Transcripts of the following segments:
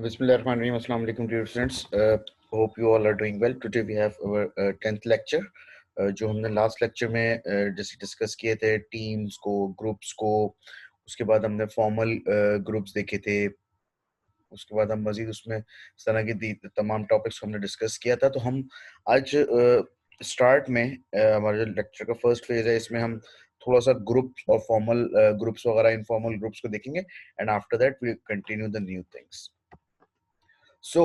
Bismillahirrahmanirrahim. Assalamu alaikum dear students. Hope you all are doing well. Today we have our 10th lecture. जो हमने last lecture में जैसे discuss किए थे teams को, ग्रुप्स को, उसके बाद हमने फॉर्मल ग्रुप्स देखे थे, उसके बाद हम मजीद उसमें इस तरह की तमाम टॉपिक्स को हमने डिस्कस किया था। तो हम आज स्टार्ट में हमारा जो लेक्चर का फर्स्ट फेज है, इसमें हम थोड़ा सा ग्रुप्स और फॉर्मल ग्रुप्स वगैरह इनफॉर्मल ग्रुप्स को देखेंगे and after that we continue the new things. So,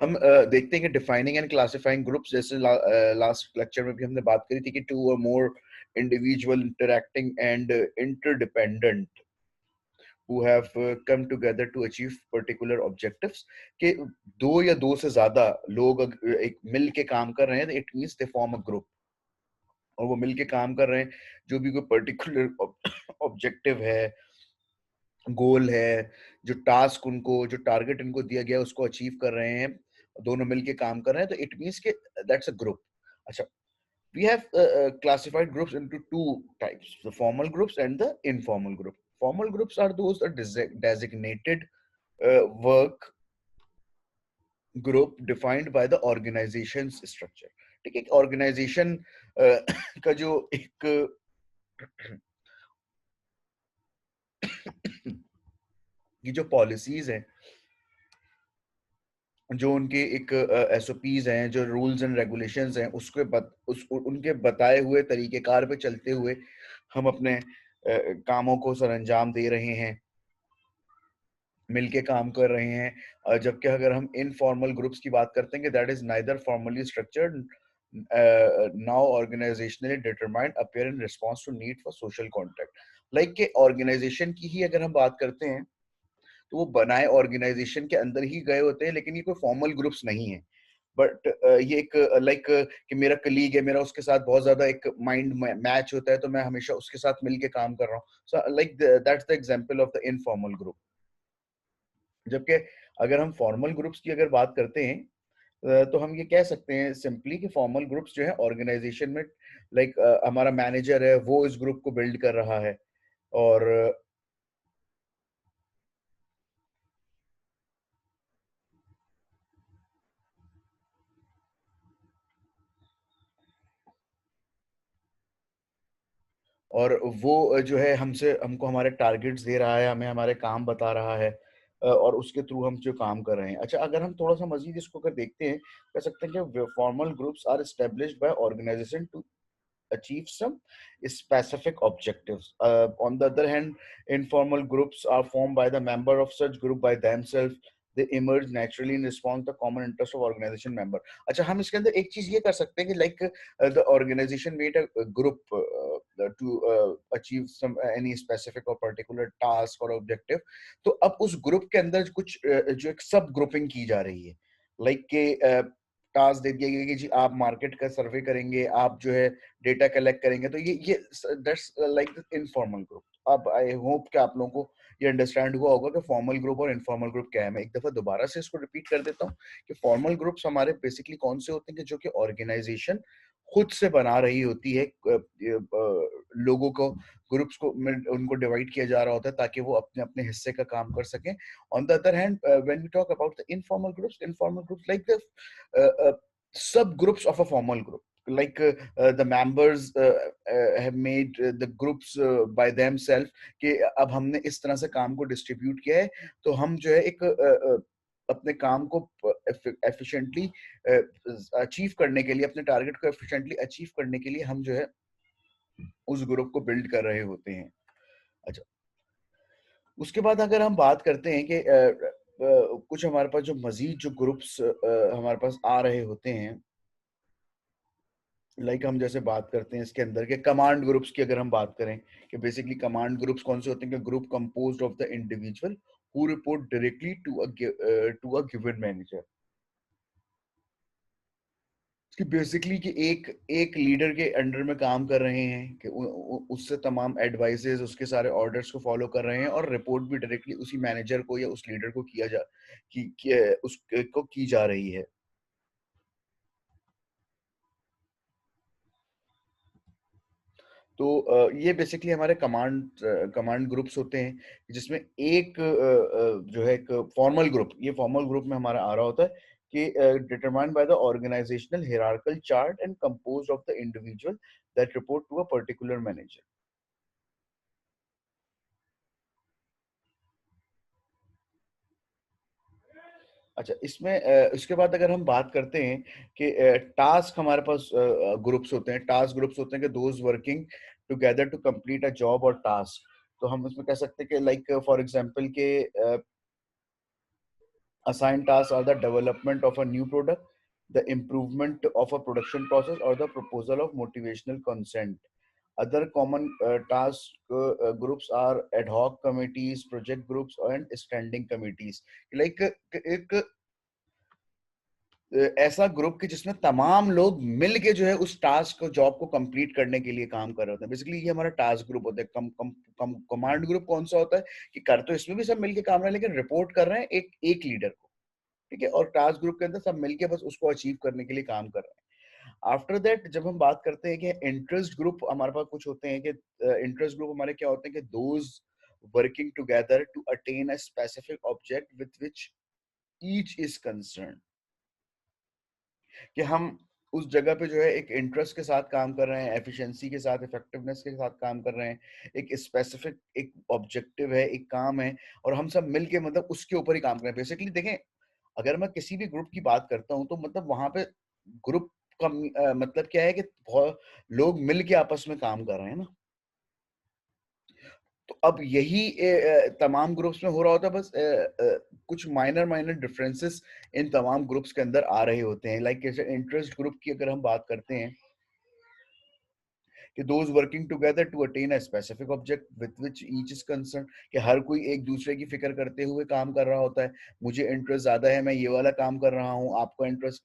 हम देखते हैं कि डिफाइनिंग एंड क्लासिफाइंग ग्रुप्स, जैसे लास्ट लेक्चर में भी हमने बात करी थी कि टू और more individual interacting and interdependent who have come together to achieve particular objectives, कि दो या दो से ज्यादा लोग एक मिल के काम कर रहे हैं, it means they form a group. और वो मिल के काम कर रहे हैं, जो भी कोई पर्टिकुलर ऑब्जेक्टिव है, गोल है, जो टास्क उनको, जो टारगेट इनको दिया गया है उसको अचीव कर रहे हैं, दोनों मिलके काम कर रहे हैं, तो इट मींस के दैट्स अ ग्रुप. अच्छा, we have classified groups into two types: the formal groups and the informal group. Formal groups are those that designated work group defined by the organization's structure. ठीक है, organisation का जो एक ये जो policies हैं, जो उनके एक एसओपीज हैं, जो रूल्स एंड रेगुलेशंस हैं, उनके बताए हुए तरीकेकार पे चलते हुए हम अपने कामों को सरअंजाम दे रहे हैं, मिलके काम कर रहे हैं. जबकि अगर हम इनफॉर्मल ग्रुप्स की बात करते हैं कि that is neither formally structured, now organisationally determined, appear in response to need for social contact. Like के ऑर्गेनाइजेशन की ही अगर हम बात करते हैं तो वो बनाए ऑर्गेनाइजेशन के अंदर ही गए होते हैं, लेकिन ये कोई फॉर्मल ग्रुप्स नहीं है. बट ये एक लाइक कि मेरा कलीग है, मेरा उसके साथ बहुत ज्यादा एक माइंड मैच होता है, तो मैं हमेशा उसके साथ मिलके काम कर रहा हूँ. So like that's the example of the informal group. जबकि अगर हम फॉर्मल ग्रुप्स की अगर बात करते हैं, तो हम ये कह सकते हैं सिंपली कि फॉर्मल ग्रुप्स जो है ऑर्गेनाइजेशन में, लाइक हमारा मैनेजर है, वो इस ग्रुप को बिल्ड कर रहा है, और वो जो है हमको हमारे टारगेट्स दे रहा है, हमें हमारे काम बता रहा है, और उसके थ्रू हम जो काम कर रहे हैं. अच्छा, अगर हम थोड़ा सा मजीद इसको अगर देखते हैं, कह सकते हैं कि formal groups are established by organisation to achieve some specific objectives. On the other hand, informal groups are formed by the member of such group by themselves. They emerge naturally in response to the common interest of organization member. अच्छा, हम इसके अंदर एक चीज ये कर सकते हैं कि like the organization made a group to achieve some any specific or particular task or objective. तो अब उस ग्रुप के अंदर कुछ जो एक सब ग्रुपिंग की जा रही है, लाइक के टास्क दे दिया गया कि जी आप मार्केट का सर्वे करेंगे, आप जो है डेटा कलेक्ट करेंगे. तो ये दैट्स लाइक इनफॉर्मल ग्रुप. अब आई होप कि आप लोगों को ये अंडरस्टैंड हुआ होगा कि फॉर्मल ग्रुप और इनफॉर्मल ग्रुप क्या है. मैं एक दफा दोबारा से इसको रिपीट कर देता हूँ कि फॉर्मल ग्रुप्स हमारे बेसिकली कौन से होते हैं कि जो कि ऑर्गेनाइजेशन खुद से बना रही होती है, लोगों को, ग्रुप्स को उनको डिवाइड किया जा रहा होता है ताकि वो अपने अपने हिस्से का काम कर सकें. On the other hand, when we talk about the informal groups like the subgroups of a formal group, like the members have made the groups by themselves, कि अब हमने इस तरह से काम को डिस्ट्रीब्यूट किया है, तो हम जो है एक अपने काम को एफिशिएंटली अचीव करने के लिए, अपने टारगेट को एफिशिएंटली अचीव करने के लिए हम जो है उस ग्रुप को बिल्ड कर रहे होते हैं. अच्छा, उसके बाद अगर हम बात करते हैं कि कुछ हमारे पास जो मजीद जो ग्रुप्स हमारे पास आ रहे होते हैं, लाइक हम जैसे बात करते हैं इसके अंदर के कमांड ग्रुप्स की अगर हम बात करें, कि बेसिकली कमांड ग्रुप्स कौन से होते हैं, कि group composed of the individual who report directly to a given manager. कि बेसिकली कि एक एक लीडर के अंडर में काम कर रहे हैं, कि उससे तमाम एडवाइसेस, उसके सारे ऑर्डर्स को फॉलो कर रहे हैं, और रिपोर्ट भी डायरेक्टली उसी मैनेजर को या उस लीडर को उसको की जा रही है. तो ये बेसिकली हमारे कमांड ग्रुप्स होते हैं, जिसमें एक जो है एक फॉर्मल ग्रुप, ये फॉर्मल ग्रुप में हमारा आ रहा होता है कि determined by the organisational hierarchical chart and composed of the individual that report to a particular manager. अच्छा, इसमें इसके बाद अगर हम बात करते हैं कि टास्क हमारे पास ग्रुप्स होते हैं, टास्क ग्रुप्स होते हैं कि those working together to complete a job और टास्क। तो हम उसमें कह सकते हैं कि लाइक फॉर एग्जांपल के assigned tasks are the development of a new product, the improvement of a production process, or the proposal of motivational consent. Other common task groups are ad hoc committees, project groups, and standing committees. Like एक ऐसा group कि जिसमें तमाम लोग मिल के जो है उस टास्क को जॉब को कंप्लीट करने के लिए काम कर रहे होते हैं। बेसिकली ये हमारा टास्क ग्रुप होता है। कमांड ग्रुप कौन सा होता है कि कर तो इसमें भी सब मिलके काम रहे हैं, लेकिन रिपोर्ट कर रहे हैं एक एक लीडर को। ठीक है, और टास्क ग्रुप के अंदर सब मिलके बस उसको अचीव करने के लिए काम कर रहे हैं। आफ्टर दैट जब हम बात करते हैं कि इंटरेस्ट ग्रुप हमारे पास कुछ होते हैं कि इंटरेस्ट ग्रुप हमारे क्या होते हैं कि those working together to attain a specific object with which each is concern, कि हम उस जगह पे जो है एक इंटरेस्ट के साथ काम कर रहे हैं, एफिशिएंसी के साथ, इफेक्टिवनेस के साथ काम कर रहे हैं, एक स्पेसिफिक एक ऑब्जेक्टिव है, एक काम है, और हम सब मिलके मतलब उसके ऊपर ही काम कर रहे हैं। बेसिकली देखें, अगर मैं किसी भी ग्रुप की बात करता हूँ तो मतलब वहां पे ग्रुप का मतलब क्या है कि बहुत लोग मिल के आपस में काम कर रहे हैं ना। तो अब यही तमाम ग्रुप्स में हो रहा होता है, बस कुछ माइनर माइनर डिफरेंसेस इन तमाम ग्रुप्स के अंदर आ रहे होते हैं। लाइक जैसे इंटरेस्ट ग्रुप की अगर हम बात करते हैं कि those working together to attain a specific object with which each is concern, कि हर कोई एक दूसरे की फिक्र करते हुए काम कर रहा होता है। मुझे इंटरेस्ट ज्यादा है, मैं ये वाला काम कर रहा हूँ, आपको इंटरेस्ट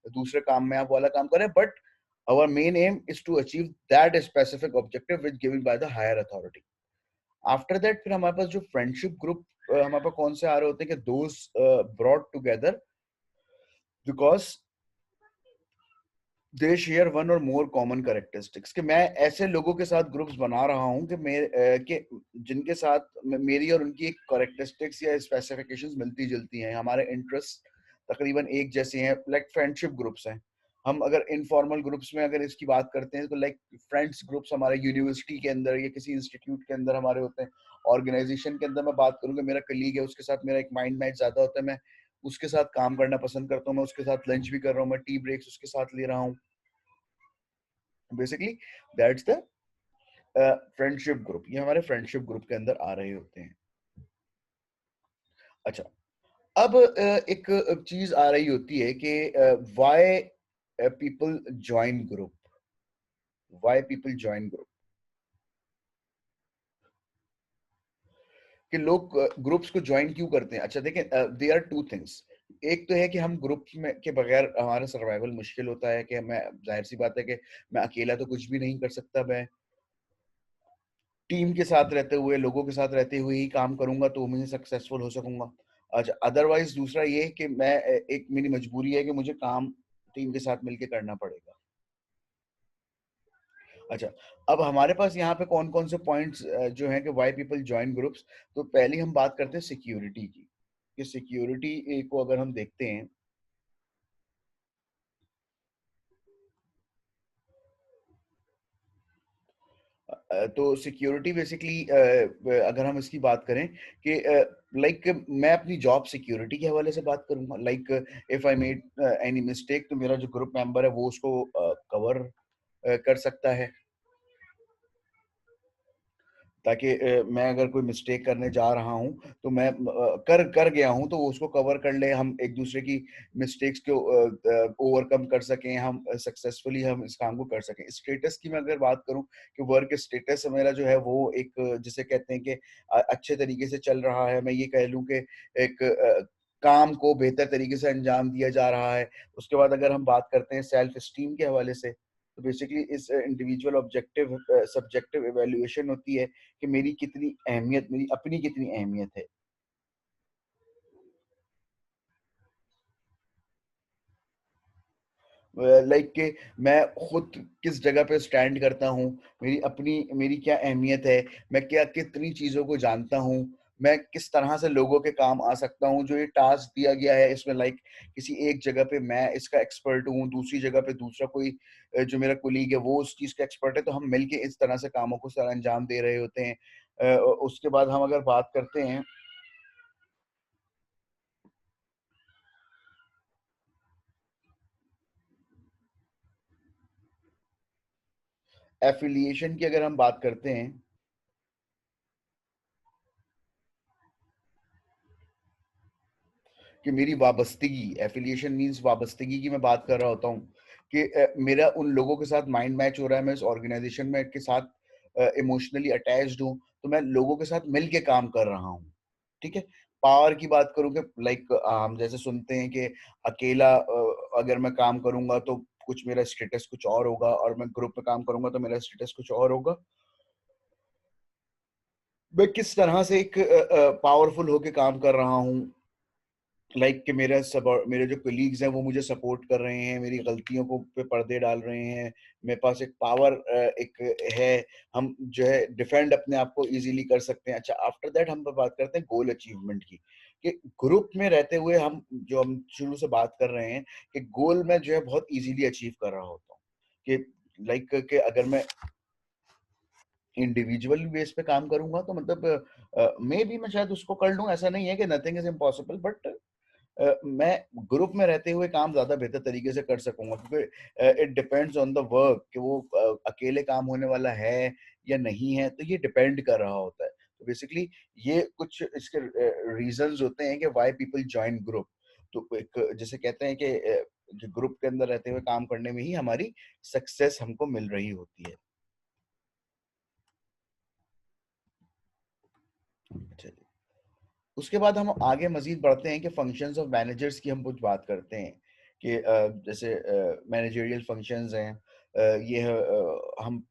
दूसरे काम में, आप वाला काम कर रहे हैं, but our main aim is to achieve that specific objective which given by the higher authority. After that फिर हमारे पास जो फ्रेंडशिप ग्रुप हमारे पास कौन से आ रहे होते हैं कि those brought together because they share one और मोर कॉमन कैरेक्टरिस्टिक्स, कि मैं ऐसे लोगों के साथ ग्रुप्स बना रहा हूं कि कि जिनके साथ मेरी और उनकी एक कैरेक्टरिस्टिक्स या स्पेसिफिकेशंस मिलती जुलती हैं, हमारे इंटरेस्ट तकरीबन एक जैसे हैं, लाइक फ्रेंडशिप ग्रुप्स हैं। हम अगर इनफॉर्मल ग्रुप्स में अगर इसकी बात करते हैं तो लाइक फ्रेंड्स ग्रुप्स हमारे यूनिवर्सिटी के अंदर या किसी इंस्टीट्यूट के अंदर हमारे होते हैं। ऑर्गेनाइजेशन के अंदर मैं बात करूंगा, मेरा कलीग है, उसके साथ मेरा एक माइंड मैच ज्यादा होता है, मैं उसके साथ काम करना पसंद करता हूँ, मैं उसके साथ लंच भी कर रहा हूँ, मैं टी ब्रेक्स उसके साथ ले रहा हूँ। Basically that's the friendship group, ये हमारे फ्रेंडशिप ग्रुप के अंदर आ रहे होते हैं। अच्छा, अब एक चीज आ रही होती है कि why people join group, why people join group, कि लोग ग्रुप्स को ज्वाइन क्यों करते हैं। अच्छा देखें, दे आर टू थिंग्स। एक तो है कि हम ग्रुप में के बगैर हमारा सर्वाइवल मुश्किल होता है, कि मैं जाहिर सी बात है कि मैं अकेला तो कुछ भी नहीं कर सकता, मैं टीम के साथ रहते हुए, लोगों के साथ रहते हुए ही काम करूंगा तो मुझे सक्सेसफुल हो सकूंगा। अच्छा, अदरवाइज दूसरा ये कि मैं एक मेरी मजबूरी है कि मुझे काम टीम के साथ मिलके करना पड़ेगा। अच्छा, अब हमारे पास यहाँ पे कौन कौन से पॉइंट्स जो हैं कि व्हाई पीपल जॉइन ग्रुप्स। तो पहली हम बात करते हैं सिक्योरिटी की, कि सिक्योरिटी को अगर हम देखते हैं, तो सिक्योरिटी बेसिकली अगर हम इसकी बात करें कि लाइक मैं अपनी जॉब सिक्योरिटी के हवाले से बात करूंगा। Like if I made any mistake, तो मेरा जो ग्रुप मेंबर है वो उसको कवर कर सकता है, ताकि मैं अगर कोई मिस्टेक करने जा रहा हूं तो मैं कर कर गया हूं तो वो उसको कवर कर ले, हम एक दूसरे की मिस्टेक्स को ओवरकम कर सकें, हम सक्सेसफुली हम इस काम को कर सकें। स्टेटस की मैं अगर बात करूं कि वर्क स्टेटस मेरा जो है वो एक जिसे कहते हैं कि अच्छे तरीके से चल रहा है, मैं ये कह लूं कि एक काम को बेहतर तरीके से अंजाम दिया जा रहा है। उसके बाद अगर हम बात करते हैं सेल्फ स्टीम के हवाले से, तो बेसिकली इस इंडिविजुअल ऑब्जेक्टिव सब्जेक्टिव इवैल्यूएशन होती है कि मेरी कितनी अहमियत, मेरी अपनी कितनी अहमियत है। लाइक कि मैं खुद किस जगह पे स्टैंड करता हूँ, मेरी क्या अहमियत है, मैं क्या कितनी चीज़ों को जानता हूँ, मैं किस तरह से लोगों के काम आ सकता हूँ, जो ये टास्क दिया गया है इसमें लाइक किसी एक जगह पे मैं इसका एक्सपर्ट हूँ, दूसरी जगह पे दूसरा कोई जो मेरा कोलीग है वो उस चीज़ का एक्सपर्ट है, तो हम मिलके इस तरह से कामों को सर अंजाम दे रहे होते हैं। उसके बाद हम अगर बात करते हैं एफिलिएशन की, अगर हम बात करते हैं कि मेरी वाबस्तगी, एफिलिएशन मीन्स वाबस्तगी की मैं बात कर रहा होता हूँ कि मेरा उन लोगों के साथ माइंड मैच हो रहा है, मैं इस ऑर्गेनाइजेशन में के साथ इमोशनली अटैच्ड हूँ, तो मैं लोगों के साथ मिल के काम कर रहा हूँ। ठीक है? पावर की बात करूँ कि लाइक हम जैसे सुनते हैं कि अकेला अगर मैं काम करूँगा तो कुछ मेरा स्टेटस कुछ और होगा, और मैं ग्रुप में काम करूँगा तो मेरा स्टेटस कुछ और होगा। मैं किस तरह से एक पावरफुल होके काम कर रहा हूँ, लाइक कि मेरे जो कलीग्स हैं वो मुझे सपोर्ट कर रहे हैं, मेरी गलतियों को पे पर्दे डाल रहे हैं, मेरे पास एक पावर एक है, हम जो है डिफेंड अपने आप को इजीली कर सकते हैं। अच्छा, आफ्टर दैट हम बात करते हैं गोल अचीवमेंट की, कि ग्रुप में रहते हुए हम शुरू से बात कर रहे हैं कि गोल मैं जो है बहुत इजीली अचीव कर रहा होता हूँ, कि लाइक कि अगर मैं इंडिविजुअल बेस पे काम करूंगा तो मतलब मे बी मैं शायद उसको कर लूं, ऐसा नहीं है कि नथिंग इज इम्पॉसिबल, बट मैं ग्रुप में रहते हुए काम ज्यादा बेहतर तरीके से कर सकूंगा, क्योंकि it depends on the work कि वो अकेले काम होने वाला है या नहीं है, तो ये डिपेंड कर रहा होता है। तो बेसिकली ये कुछ इसके रीजंस होते हैं कि व्हाई पीपल जॉइन ग्रुप। तो एक जैसे कहते हैं कि ग्रुप के अंदर रहते हुए काम करने में ही हमारी सक्सेस हमको मिल रही होती है। अच्छा जी। उसके बाद हम आगे मजीद बढ़ते हैं कि फंक्शंस ऑफ मैनेजर्स की हम कुछ बात करते हैं कि जैसे मैनेजरियल फंक्शंस हैं, ये हम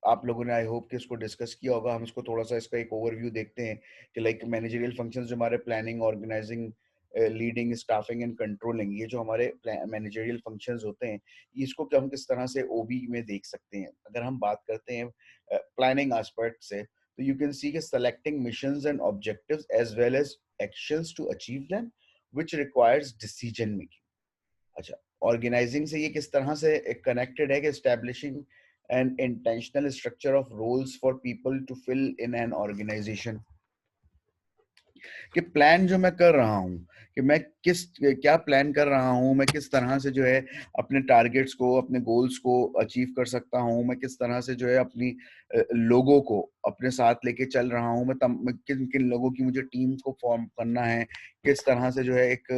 आप लोगों ने आई होप कि इसको डिस्कस किया होगा, हम इसको थोड़ा सा इसका एक ओवरव्यू देखते हैं कि लाइक मैनेजरियल फंक्शंस जो हमारे planning, organising, leading, staffing and controlling, ये जो हमारे मैनेजरियल फंक्शंस होते हैं, इसको हम किस तरह से ओबी में देख सकते हैं। अगर हम बात करते हैं प्लानिंग एस्पेक्ट से, तो यू कैन सी के selecting missions and objectives as well as actions to achieve them which requires decision making. अच्छा, ऑर्गेनाइजिंग से ये किस तरह से कनेक्टेड है कि establishing an intentional structure of roles for people to fill in an organisation, कि प्लान जो मैं कर रहा हूँ कि मैं किस क्या प्लान कर रहा हूँ, मैं किस तरह से जो है अपने टारगेट्स को, अपने गोल्स को अचीव कर सकता हूँ, मैं किस तरह से जो है अपनी लोगों को अपने साथ लेके चल रहा हूँ, मैं किन किन लोगों की मुझे टीम को फॉर्म करना है, किस तरह से जो है एक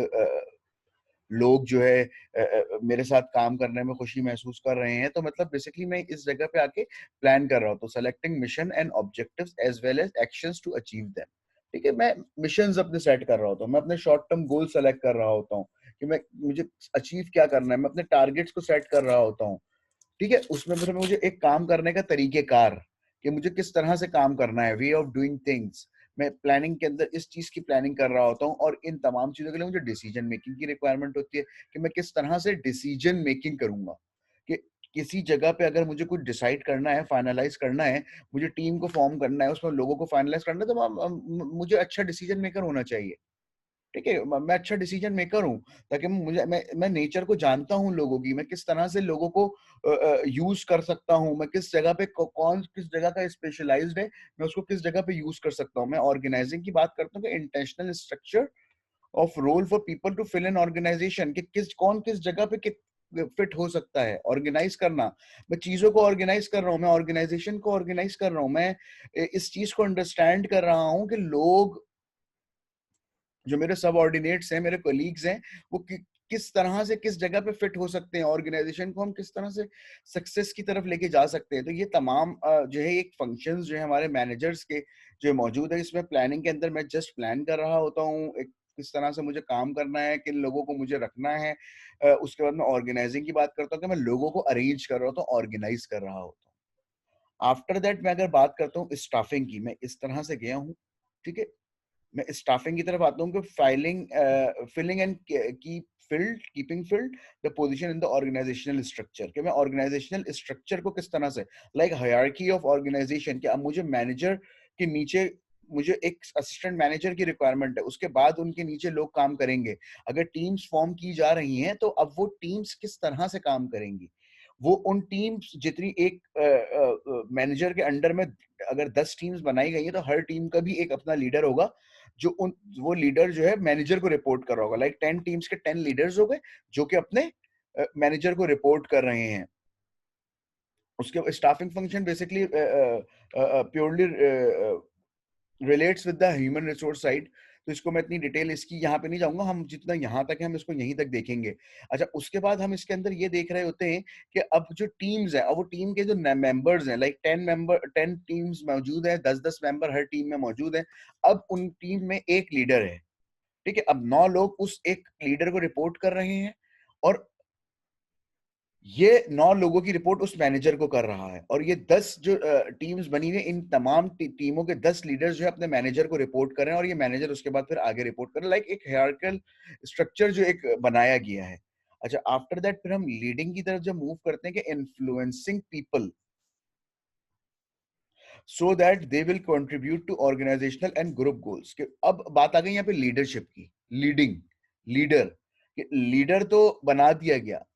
लोग जो है मेरे साथ काम करने में खुशी महसूस कर रहे हैं। तो मतलब बेसिकली मैं इस जगह पे आके प्लान कर रहा हूँ, तो selecting mission and objectives as well as actions to achieve them. ठीक है, मैं मिशंस अपने सेट कर रहा होता हूँ, मैं अपने शॉर्ट टर्म गोल सेलेक्ट कर रहा होता हूँ कि मैं मुझे अचीव क्या करना है, मैं अपने टारगेट्स को सेट कर रहा होता हूँ। ठीक है, उसमें फिर मुझे एक काम करने का तरीकेकार, कि मुझे किस तरह से काम करना है, वे ऑफ डूइंग थिंग्स, मैं प्लानिंग के अंदर इस चीज की प्लानिंग कर रहा होता हूँ, और इन तमाम चीजों के लिए मुझे डिसीजन मेकिंग की रिक्वायरमेंट होती है कि मैं किस तरह से डिसीजन मेकिंग करूंगा, कि किसी जगह पे अगर मुझे कुछ डिसाइड करना है, फाइनलाइज करना है, मुझे टीम को फॉर्म करना है, उसमें लोगों को फाइनलाइज करना है, तो मुझे अच्छा डिसीजन मेकर होना चाहिए। ठीक है, मैं अच्छा डिसीजन मेकर हूँ, ताकि मैं नेचर को जानता हूँ लोगों की, मैं किस तरह से लोगों को यूज कर सकता हूँ, मैं किस जगह पे कौन किस जगह का स्पेशलाइज्ड है, मैं उसको किस जगह पे यूज कर सकता हूँ। मैं ऑर्गेनाइजिंग की बात करता हूँ कि intentional structure of role for people to fill in organisation, कि कौन किस जगह पे फिट हो सकता है, ऑर्गेनाइज करना। मैं चीजों को ऑर्गेनाइज कर रहा हूँ, मैं ऑर्गेनाइजेशन को ऑर्गेनाइज कर रहा हूँ, मैं इस चीज को अंडरस्टैंड कर रहा हूँ कि लोग जो मेरे सबऑर्डिनेट्स हैं, मेरे कोलीग्स हैं, वो किस तरह से किस जगह पे फिट हो सकते हैं, ऑर्गेनाइजेशन को हम किस तरह से सक्सेस की तरफ लेके जा सकते हैं। तो ये तमाम जो है एक फंक्शंस जो है हमारे मैनेजर्स के जो मौजूद है, इसमें प्लानिंग के अंदर मैं जस्ट प्लान कर रहा होता हूँ, एक किस तरह से मुझे काम करना है, किन लोगों को मुझे रखना है। उसके बाद मैं ऑर्गेनाइजिंग की बात करता हूँ कि मैं लोगों को अरेंज कर रहा होता हूँ, ऑर्गेनाइज कर रहा होता हूँ। आफ्टर दैट मैं अगर बात करता हूँ स्टाफिंग की, मैं इस तरह से गया हूँ। ठीक है, मैं स्टाफिंग की तरफ आता हूँ कि फाइलिंग फिलिंग एंड की keeping filled the position in the organizational structure, कि मैं ऑर्गेनाइजेशनल स्ट्रक्चर को किस तरह से, लाइक हायरार्की ऑफ ऑर्गेनाइजेशन, कि अब मुझे मैनेजर के नीचे मुझे एक असिस्टेंट मैनेजर की रिक्वायरमेंट है, उसके बाद उनके नीचे लोग काम करेंगे। अगर टीम्स फॉर्म की जा रही हैं तो अब वो टीम्स किस तरह से काम करेंगी, वो उन टीम्स जितनी एक मैनेजर के अंडर में अगर 10 टीम्स बनाई गई है तो हर टीम का भी एक अपना लीडर होगा, जो उन वो लीडर जो है मैनेजर को रिपोर्ट कर रहा होगा। लाइक 10 टीम्स के 10 लीडर्स हो गए जो कि अपने मैनेजर को रिपोर्ट कर रहे हैं। उसके staffing function basically purely relates with the human resource side, तो इसको मैं इतनी डिटेल इसकी यहाँ पे नहीं जाऊंगा, हम जितना यहाँ तक है हम इसको यहीं तक देखेंगे। अच्छा, उसके बाद हम इसके अंदर ये देख रहे होते हैं कि अब जो टीम्स है, अब वो टीम के जो मेंबर्स हैं, लाइक 10 टीम्स मौजूद है, 10-10 मेंबर हर टीम में मौजूद है। अब उन टीम में एक लीडर है, ठीक है। अब 9 लोग उस एक लीडर को रिपोर्ट कर रहे हैं और ये 9 लोगों की रिपोर्ट उस मैनेजर को कर रहा है, और ये 10 जो टीम्स बनी हुई है, इन तमाम टीमों के 10 लीडर्स जो है अपने मैनेजर को रिपोर्ट कर रहे हैं, और ये मैनेजर उसके बाद फिर आगे रिपोर्ट कर रहे हैं, लाइक एक हायरार्किकल स्ट्रक्चर जो एक बनाया गया है। अच्छा, आफ्टर दैट फिर हम लीडिंग की तरफ जब मूव करते हैं कि influencing people so that they will contribute to organizational and group goals, कि अब बात आ गई यहाँ पे लीडरशिप की, लीडिंग लीडर, लीडर तो बना दिया गया,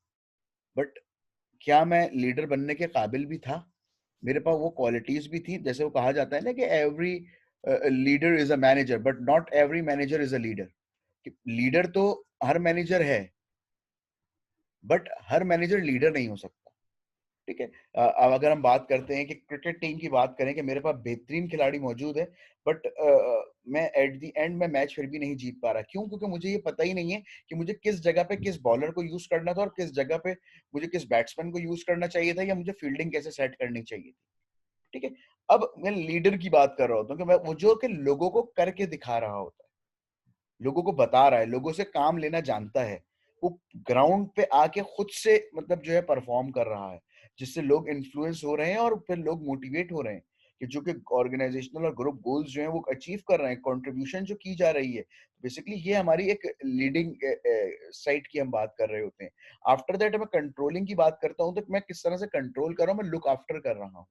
बट क्या मैं लीडर बनने के काबिल भी था, मेरे पास वो क्वालिटीज भी थी। जैसे वो कहा जाता है ना कि every leader is a manager but not every manager is a leader. Leader तो हर मैनेजर है, बट हर मैनेजर लीडर नहीं हो सकता, ठीक है। अब अगर हम बात करते हैं कि क्रिकेट टीम की बात करें कि मेरे पास बेहतरीन खिलाड़ी मौजूद है, बट मैं एट द एंड में मैच फिर भी नहीं जीत पा रहा, क्यों? क्योंकि मुझे ये पता ही नहीं है कि मुझे किस जगह पे किस बॉलर को यूज करना था और किस जगह पे मुझे किस बैट्समैन को यूज करना चाहिए था, या मुझे फील्डिंग कैसे सेट करनी चाहिए थी, ठीक है। अब मैं लीडर की बात कर रहा होता हूँ कि मैं वो जो कि लोगों को करके दिखा रहा होता है, लोगों को बता रहा है, लोगों से काम लेना जानता है, वो ग्राउंड पे आके खुद से मतलब जो है परफॉर्म कर रहा है, जिससे लोग इन्फ्लुएंस हो रहे हैं और फिर लोग मोटिवेट हो रहे हैं कि जो कि ऑर्गेनाइजेशनल और ग्रुप गोल्स जो हैं वो अचीव कर रहे हैं, कंट्रीब्यूशन जो की जा रही है। बेसिकली ये हमारी एक लीडिंग साइट की हम बात कर रहे होते हैं। आफ्टर दैट मैं कंट्रोलिंग की बात करता हूँ, तो मैं किस तरह से कंट्रोल कर रहा हूँ, मैं लुक आफ्टर कर रहा हूँ,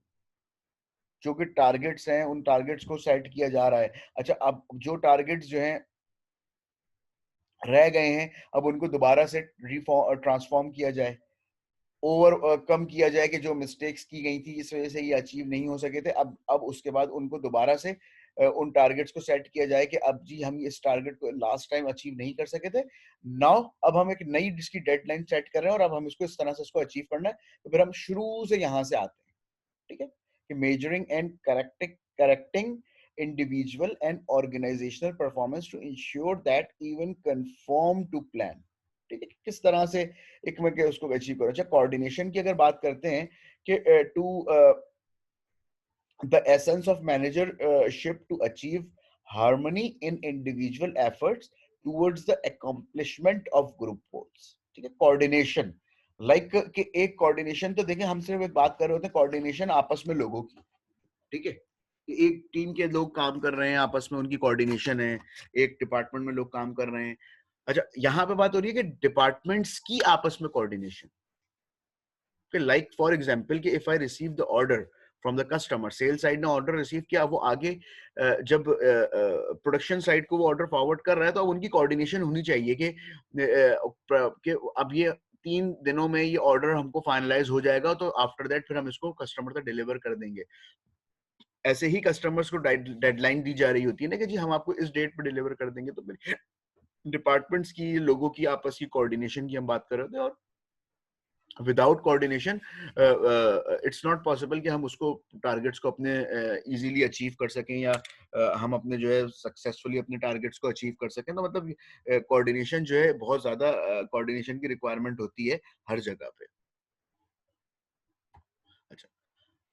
जो कि टारगेट्स हैं उन टारगेट्स को सेट किया जा रहा है। अच्छा, अब जो टारगेट्स जो हैं रह गए हैं, अब उनको दोबारा से ट्रांसफॉर्म किया जाए, ओवर कम किया जाए कि जो मिस्टेक्स की गई थी इस वजह से ये अचीव नहीं हो सके थे, अब उसके बाद उनको दोबारा से उन टारगेट्स को सेट किया जाए कि अब जी हम इस टारगेट को लास्ट टाइम अचीव नहीं कर सके थे, नाउ अब हम एक नई इसकी डेडलाइन सेट कर रहे हैं और अब हम इसको इस तरह से इसको अचीव करना है। तो फिर हम शुरू से यहाँ से आते हैं, ठीक है, कि measuring and correcting individual and organizational performance to ensure that even conform to plan, ठीक है, किस तरह से एक में के उसको अचीव करो। अच्छा, कोऑर्डिनेशन की अगर बात करते हैं कि to the essence of managership to achieve harmony in individual efforts towards the accomplishment of group goals, ठीक है। कोऑर्डिनेशन लाइक कि एक कोऑर्डिनेशन तो देखिए हम सिर्फ एक बात कर रहे होते हैं कोऑर्डिनेशन आपस में लोगों की, ठीक है, कि एक टीम के लोग काम कर रहे हैं आपस में, उनकी कोऑर्डिनेशन है, एक डिपार्टमेंट में लोग काम कर रहे हैं। अच्छा, यहाँ पे बात हो रही है कि डिपार्टमेंट्स की आपस में कोऑर्डिनेशन, लाइक फॉर एग्जांपल कि if I receive the order from the customer, sell side ने ऑर्डर रिसीव किया, वो आगे जब प्रोडक्शन साइड को वो ऑर्डर फॉरवर्ड कर रहा है, तो अब उनकी कोऑर्डिनेशन होनी चाहिए कि अब ये 3 दिनों में ये ऑर्डर हमको फाइनलाइज हो जाएगा, तो आफ्टर दैट फिर हम इसको कस्टमर तक डिलीवर कर देंगे। ऐसे ही कस्टमर्स को डेडलाइन दी जा रही होती है ना कि जी हम आपको इस डेट पे डिलीवर कर देंगे, तो फिर डिपार्टमेंट्स की, लोगों की आपस की कोऑर्डिनेशन की हम बात कर रहे थे। और without coordination it's not possible कि हम उसको टारगेट्स को अपने इजीली अचीव कर सकें, या हम अपने जो है सक्सेसफुली अपने टारगेट्स को अचीव कर सकें। तो मतलब कोऑर्डिनेशन जो है बहुत ज्यादा कोऑर्डिनेशन की रिक्वायरमेंट होती है हर जगह पे। अच्छा,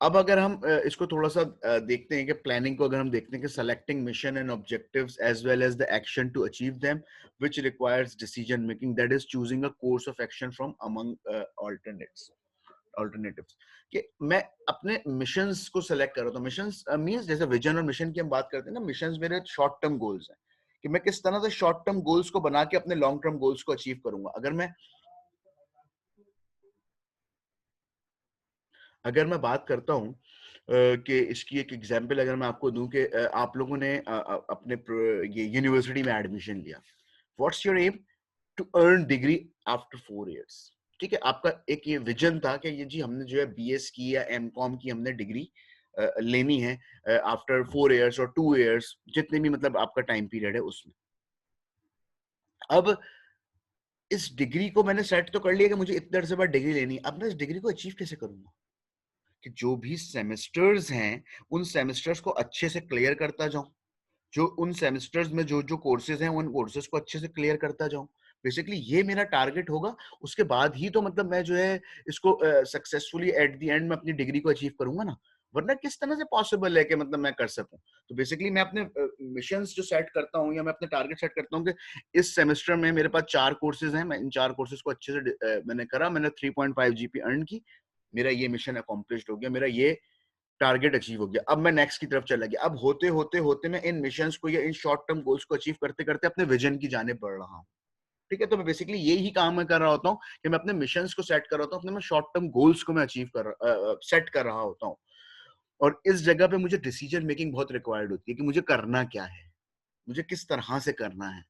अब अगर हम इसको थोड़ा सा देखते हैं कि प्लानिंग को अगर हम देखते हैं कि selecting mission and objectives as well as the action to achieve them which requires decision making, that is choosing a course of action from among alternatives, कि मैं अपने मिशंस को सेलेक्ट कर रहा हूँ। मिशंस मींस जैसे विजन और mission की हम बात करते हैं ना, मिशंस मेरे शॉर्ट टर्म गोल्स हैं कि मैं किस तरह से शॉर्ट टर्म गोल्स को बना के अपने लॉन्ग टर्म गोल्स को अचीव करूंगा। अगर मैं बात करता हूँ कि इसकी एक एग्जांपल अगर मैं आपको दूं कि आप लोगों ने अपने ये यूनिवर्सिटी में एडमिशन लिया। What's your aim? To earn degree after 4 years. ठीक है, आपका एक ये विजन था कि ये जी हमने जो है बीएस की या एमकॉम की हमने डिग्री लेनी है आफ्टर 4 इयर्स और 2 इयर्स, जितने भी मतलब आपका टाइम पीरियड है उसमें। अब इस डिग्री को मैंने सेट तो कर लिया कि मुझे इतने अरसे बाद डिग्री लेनी है। अब मैं इस डिग्री को अचीव कैसे करूंगा? कि जो भी सेमेस्टर्स हैं उन सेमेस्टर्स को अच्छे से क्लियर करता जाऊं, जो उन सेमेस्टर्स में जो जो कोर्सेज हैं उन कोर्सेज को अच्छे से क्लियर करता जाऊं। बेसिकली ये मेरा टारगेट होगा। उसके बाद ही तो मतलब मैं जो है इसको सक्सेसफुली एट द एंड में अपनी डिग्री को अचीव करूंगा ना। वरना किस तरह से पॉसिबल है कि मतलब मैं कर सकूं? तो बेसिकली मैं अपने मिशंस जो सेट करता हूं या मैं अपने टारगेट सेट करता हूं कि इस सेमेस्टर में मेरे पास 4 कोर्सेज हैं, मैं इन 4 कोर्सेज को अच्छे से मैंने करा, मैंने 3.5 जीपी अर्न की, मेरा ये मिशन अकॉम्प्लिश्ड हो गया, मेरा ये टारगेट अचीव हो गया। अब मैं नेक्स्ट की तरफ चला गया। अब होते होते होते मैं इन मिशंस को या इन शॉर्ट टर्म गोल्स को अचीव करते करते अपने विजन की जाने बढ़ रहा हूँ। ठीक है, तो मैं बेसिकली यही काम मैं कर रहा होता हूँ कि मैं अपने मिशंस को सेट कर रहा होता हूँ, अपने मैं शॉर्ट टर्म गोल्स को मैं अचीव कर सेट कर रहा होता हूँ। और इस जगह पे मुझे डिसीजन मेकिंग बहुत रिक्वायर्ड होती है कि मुझे करना क्या है, मुझे किस तरह से करना है।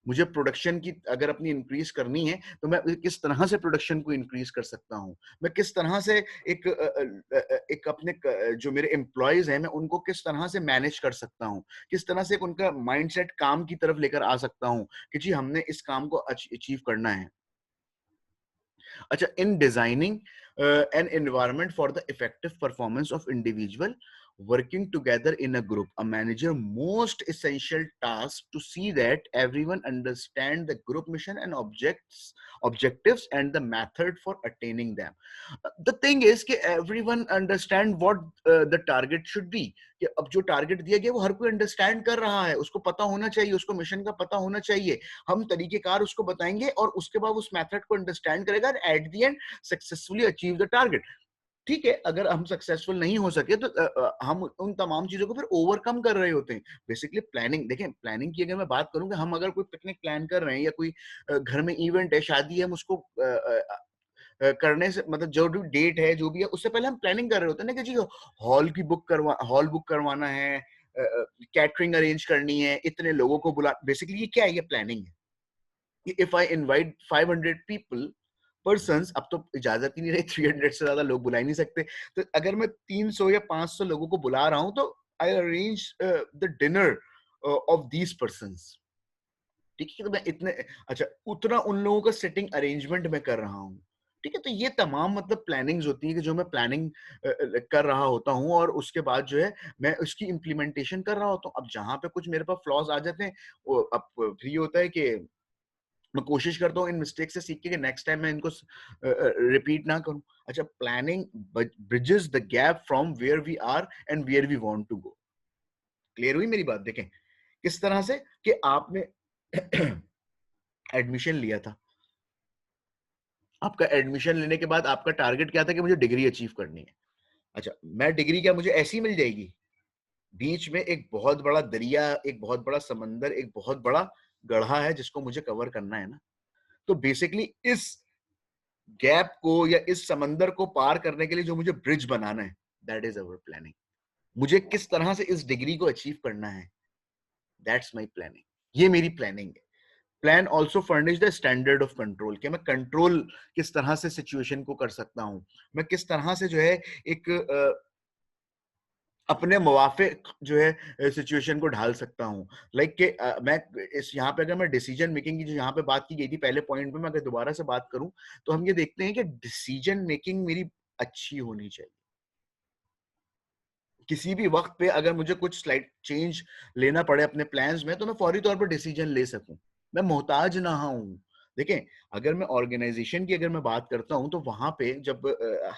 मुझे प्रोडक्शन की अगर अपनी इंक्रीज करनी है तो मैं किस तरह से प्रोडक्शन को इंक्रीज कर सकता हूँ। मैं किस तरह से एक अपने जो मेरे एम्प्लॉयज हैं मैं उनको किस तरह से मैनेज कर सकता हूँ, किस तरह से एक उनका माइंडसेट काम की तरफ लेकर आ सकता हूँ कि जी हमने इस काम को अचीव करना है। अच्छा, in designing an environment for the effective performance of individual working together in a group, a manager most essential task to see that everyone understand the group mission and objectives and the method for attaining them. The thing is कि everyone understand what the target should be, कि अब जो target दिया गया वो हर कोई understand कर रहा है, उसको पता होना चाहिए, उसको मिशन का पता होना चाहिए। हम तरीकेकार उसको बताएंगे और उसके बाद उस मेथड को अंडरस्टैंड करेगा और eight the and successfully achieve the target. ठीक है, अगर हम सक्सेसफुल नहीं हो सके तो हम उन तमाम चीजों को फिर ओवरकम कर रहे होते हैं। बेसिकली प्लानिंग, देखें प्लानिंग की अगर मैं बात करूं कि हम अगर कोई पिकनिक प्लान कर रहे हैं या कोई घर में इवेंट है, शादी है, हम उसको करने से मतलब जो भी डेट है जो भी है उससे पहले हम प्लानिंग कर रहे होते हैं ना कि जी हॉल बुक करवाना है, कैटरिंग अरेंज करनी है, इतने लोगों को बुला, बेसिकली ये क्या है? ये प्लानिंग है। If I invite 500 people persons, अब तो इजाजत ही नहीं रही, 300 से ज्यादा लोग बुला ही नहीं सकते, तो अगर मैं 300 या 500 लोगों को बुला रहा हूं तो आई arrange the dinner of these persons. ठीक है, तो मैं इतने, अच्छा उतना उन लोगों का सेटिंग अरेंजमेंट में कर रहा हूँ। ठीक है, तो ये तमाम मतलब प्लानिंग्स होती है कि जो मैं प्लानिंग कर रहा होता हूँ और उसके बाद जो है मैं उसकी इम्प्लीमेंटेशन कर रहा होता हूँ। अब जहां पे कुछ मेरे पास फ्लॉज आ जाते हैं, अब फिर ये होता है कि मैं कोशिश करता हूँ इन मिस्टेक से सीख के कि नेक्स्ट टाइम मैं इनको रिपीट ना करूं। अच्छा, planning bridges the gap from where we are and where we want to go. Clear हुई मेरी बात? देखें किस तरह से कि आपने एडमिशन लिया था, आपका एडमिशन लेने के बाद आपका टारगेट क्या था कि मुझे डिग्री अचीव करनी है। अच्छा, मैं डिग्री क्या मुझे ऐसी मिल जाएगी? बीच में एक बहुत बड़ा दरिया, एक बहुत बड़ा समंदर, एक बहुत बड़ा गढ़ा है जिसको मुझे कवर करना है ना। तो बेसिकली इस गैप को या इस समंदर को पार करने के लिए जो मुझे ब्रिज बनाना है, दैट इज अवर प्लानिंग। मुझे किस तरह से इस डिग्री को अचीव करना है, दैट्स माई प्लानिंग। ये मेरी प्लानिंग है। Plan also furnish the standard of control, कि मैं कंट्रोल किस तरह से सिचुएशन को कर सकता हूं, मैं किस तरह से जो है एक अपने मुवाफिक जो है सिचुएशन को ढाल सकता हूँ। लाइक कि मैं इस यहाँ पे अगर मैं डिसीजन मेकिंग की जो यहाँ पे बात की गई थी पहले पॉइंट पे, मैं अगर दोबारा से बात करूं तो हम ये देखते हैं कि डिसीजन मेकिंग मेरी अच्छी होनी चाहिए। किसी भी वक्त पे अगर मुझे कुछ स्लाइड चेंज लेना पड़े अपने प्लान्स में तो मैं फौरी तौर पर डिसीजन ले सकूं, मैं मोहताज ना हूं। देखें, अगर मैं ऑर्गेनाइजेशन की अगर मैं बात करता हूं तो वहां पे जब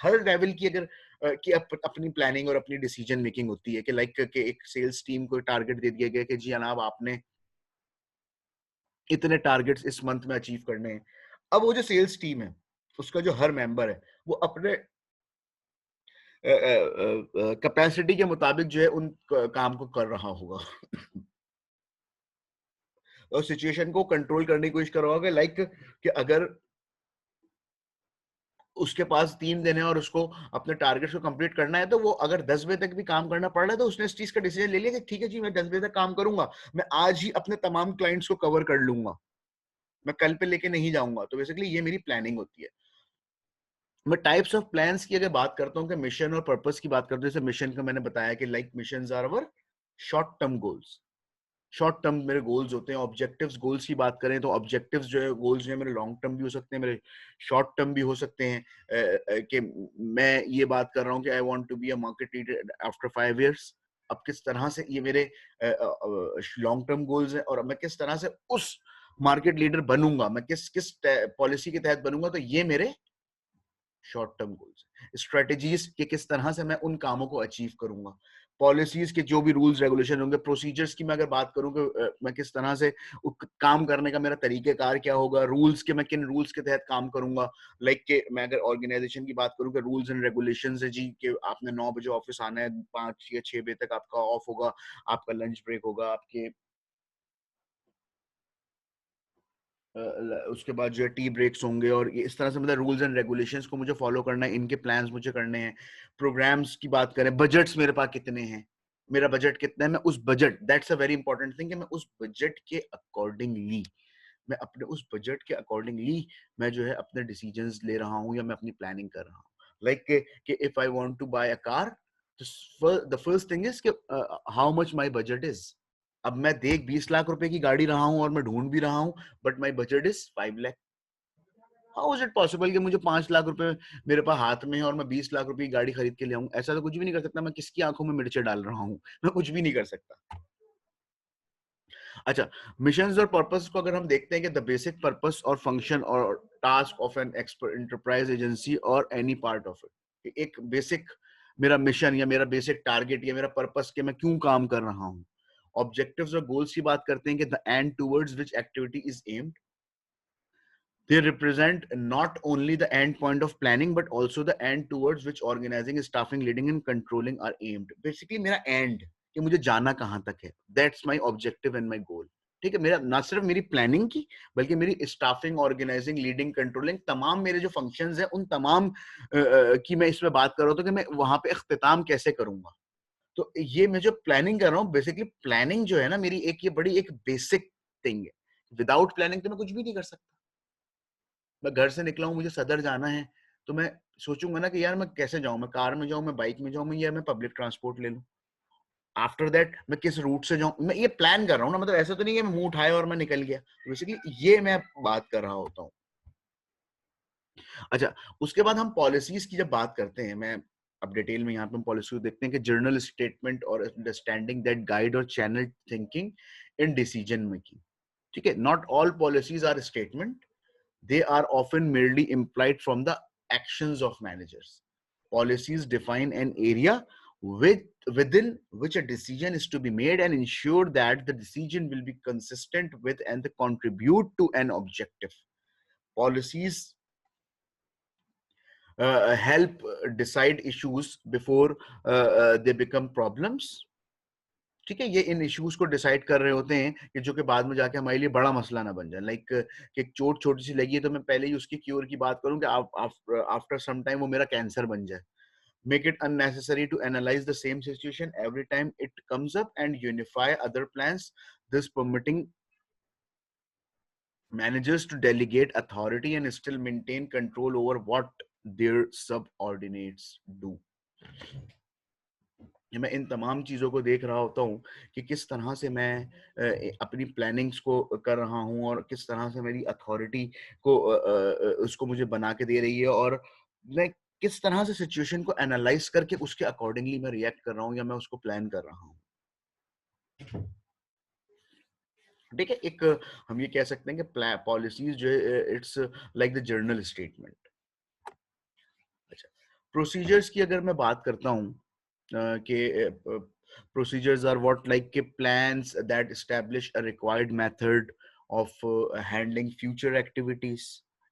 हर लेवल की अगर अपनी प्लानिंग और अपनी डिसीजन मेकिंग होती है कि लाइक कि एक सेल्स टीम को टारगेट दे दिया गया कि जी जनाब आपने इतने टारगेट्स इस मंथ में अचीव करने हैं। अब वो जो सेल्स टीम है उसका जो हर मेंबर है वो अपने कैपेसिटी के मुताबिक जो है उन काम को कर रहा होगा। सिचुएशन को कंट्रोल करने की कोशिश कर रहा होगा, लाइक कि अगर उसके पास 3 दिन है और उसको अपने टारगेट्स को कंप्लीट करना है, तो वो अगर 10 बजे तक भी काम करना पड़ रहा है, तो उसने इस चीज का डिसीजन ले लिया कि ठीक है जी, मैं 10 बजे तक काम करूंगा, मैं आज ही अपने तमाम क्लाइंट्स को कवर कर लूंगा, मैं कल पे लेके नहीं जाऊंगा। तो बेसिकली ये मेरी प्लानिंग होती है। मैं टाइप्स ऑफ प्लान्स की अगर बात करता हूँ कि मिशन और पर्पस की बात करते हैं, जैसे मिशन का मैंने बताया कि like missions are our short term goals, short term मेरे गोल्स होते हैं। ऑब्जेक्टिव्स गोल्स की बात करें तो ऑब्जेक्टिव्स जो है, गोल्स जो है मेरे लॉन्ग टर्म भी हो सकते हैं, मेरे शॉर्ट टर्म भी हो सकते हैं। कि मैं ये बात कर रहा हूँ कि I want to be a market leader after 5 years। अब किस तरह से ये मेरे लॉन्ग टर्म गोल्स हैं और मैं किस तरह से उस मार्केट लीडर बनूंगा, मैं किस किस पॉलिसी के तहत बनूंगा, तो ये मेरे शॉर्ट टर्म गोल्स, स्ट्रेटेजीज के किस तरह से मैं उन कामों को अचीव करूंगा, पॉलिसीज के जो भी रूल्स रेगुलेशन होंगे, प्रोसीजर्स की मैं अगर बात करूं कि मैं किस तरह से काम करने का मेरा तरीकेकार क्या होगा, रूल्स के मैं किन रूल्स के तहत काम करूंगा। लाइक के मैं अगर ऑर्गेनाइजेशन की बात करूं कि रूल्स एंड रेगुलेशन है जी, कि आपने 9 बजे ऑफिस आना है, 5 या 6 बजे तक आपका ऑफ होगा, आपका लंच ब्रेक होगा, आपके उसके बाद जो है टी ब्रेक्स होंगे, और ये इस तरह से मतलब रूल्स एंड रेगुलेशंस को मुझे फॉलो करना है, इनके प्लान्स मुझे करने हैं। प्रोग्राम्स की बात करें, बजट्स मेरे पास कितने हैं, मेरा बजट कितना है, मैं उस budget, that's a very important thing, कि मैं उस बजट के अकॉर्डिंगली, मैं अपने उस बजट के अकॉर्डिंगली मैं जो है अपने डिसीजंस ले रहा हूँ या मैं अपनी प्लानिंग कर रहा हूँ। लाइक कि if I want to buy a car, the first thing is कि how much my budget is. अब मैं देख 20 लाख रुपए की गाड़ी रहा हूं और मैं ढूंढ भी रहा हूं, but my budget is 5 lakh. How is it possible कि मुझे 5 लाख रुपए मेरे पास हाथ में है और मैं 20 लाख रुपए की गाड़ी खरीद के ले आऊं? ऐसा तो कुछ भी नहीं कर सकता। मैं किसकी आंखों में मिर्चे डाल रहा हूं? मैं कुछ भी नहीं कर सकता। अच्छा, मिशंस और पर्पस को अगर हम देखते हैं कि द बेसिक पर्पस और फंक्शन और task of an expert enterprise agency और एनी पार्ट ऑफ इट, एक बेसिक मेरा मिशन या मेरा बेसिक टारगेट या मेरा पर्पस कि मैं क्यों काम कर रहा हूँ। ऑब्जेक्टिव्स और गोल्स की बात करते हैं कि the end towards which activity is aimed, they represent not only the end point of planning but also the end towards which organizing, staffing, leading and controlling are aimed। basically मेरा end कि मुझे जाना कहां तक है, that's my objective and my goal। ठीक है, मेरा ना सिर्फ मेरी प्लानिंग की बल्कि मेरी स्टाफिंग, ऑर्गेनाइजिंग, लीडिंग, कंट्रोलिंग, तमाम मेरे जो फंक्शंस हैं उन तमाम की मैं इसमें बात कर रहा हूँ, तो कि मैं वहां पे इख्तिताम कैसे करूंगा। तो ये मैं जो प्लानिंग कर रहा हूँ, बेसिकली प्लानिंग जो है ना मेरी, एक ये बड़ी एक बेसिक थिंग है। विदाउट प्लानिंग तो मैं कुछ भी नहीं कर सकता। मैं घर से निकला हूँ, मुझे सदर जाना है, तो मैं सोचूंगा ना कि यार मैं कैसे जाऊं, मैं कार में जाऊं, मैं बाइक में जाऊं, मैं या मैं पब्लिक ट्रांसपोर्ट ले लूं। आफ्टर दैट मैं किस रूट से जाऊं, मैं ये प्लान कर रहा हूँ ना। मतलब ऐसा तो नहीं है मैं मुंह उठाया और मैं निकल गया। बेसिकली ये मैं बात कर रहा होता हूँ। अच्छा, उसके बाद हम पॉलिसीज की जब बात करते हैं, मैं अब डिटेल में यहाँ पे हम पॉलिसी को देखते हैं कि जर्नल स्टेटमेंट और अंडरस्टैंडिंग दैट गाइड और channel thinking in decision making. ठीक है, not all policies are statement, they are often merely implied from the actions of managers। Policies define an area within which a decision is to be made and ensure that the decision will be consistent with and contribute to an objective। Policies help decide issues before they become problems। ठीक है, ये इन issues को decide कर रहे होते हैं कि जो कि बाद में जाके हमारे लिए बड़ा मसला ना बन जाए। लाइक कि एक चोट छोटी सी लगी है तो मैं पहले ही उसकी क्योर की बात करूं कि आफ्टर सम टाइम वो मेरा कैंसर बन जाए। Make it unnecessary to analyze the same situation every time it comes up and unify other plans, this permitting managers to delegate authority and still maintain control over what their subordinates do। मैं इन तमाम चीज़ों को देख रहा होता हूँ कि किस तरह से मैं अपनी प्लानिंग्स को कर रहा हूँ और किस तरह से मेरी अथॉरिटी को उसको मुझे बना के दे रही है, और मैं किस तरह से सिचुएशन को एनालाइज करके उसके अकॉर्डिंगली मैं रिएक्ट कर रहा हूँ या मैं उसको प्लान कर रहा हूँ। ठीक है, एक हम ये कह सकते हैं कि पॉलिसीज जो है it's like the journal statement. अच्छा, प्रोसीजर्स की अगर मैं बात करता हूँ कि procedures are what like plans that establish a required method of handling future activities।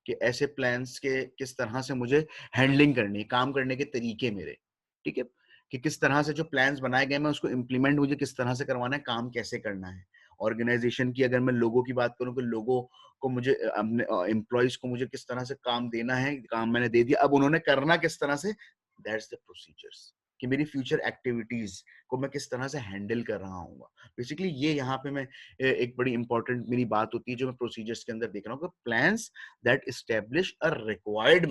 कि ऐसे प्लान्स के किस तरह से मुझे हैंडलिंग करनी है, काम करने के तरीके मेरे। ठीक है, कि किस तरह से जो प्लान्स बनाए गए मैं उसको इम्प्लीमेंट मुझे किस तरह से करवाना है, काम कैसे करना है। ऑर्गेनाइजेशन की अगर मैं लोगों की बात करूँ, कि लोगों को मुझे अपने एम्प्लॉइज को मुझे किस तरह से काम देना है, काम मैंने दे दिया, अब उन्होंने करना किस तरह से, दैट्स द प्रोसीजर्स, कि मेरी फ्यूचर एक्टिविटीज को मैं किस तरह से हैंडल कर रहा हूँ। बेसिकली ये यहाँ पे मैं एक बड़ी इंपॉर्टेंट मेरी बात होती है जो मैं प्रोसीजर्स के अंदर देख रहा हूँ, कि plans that establish a required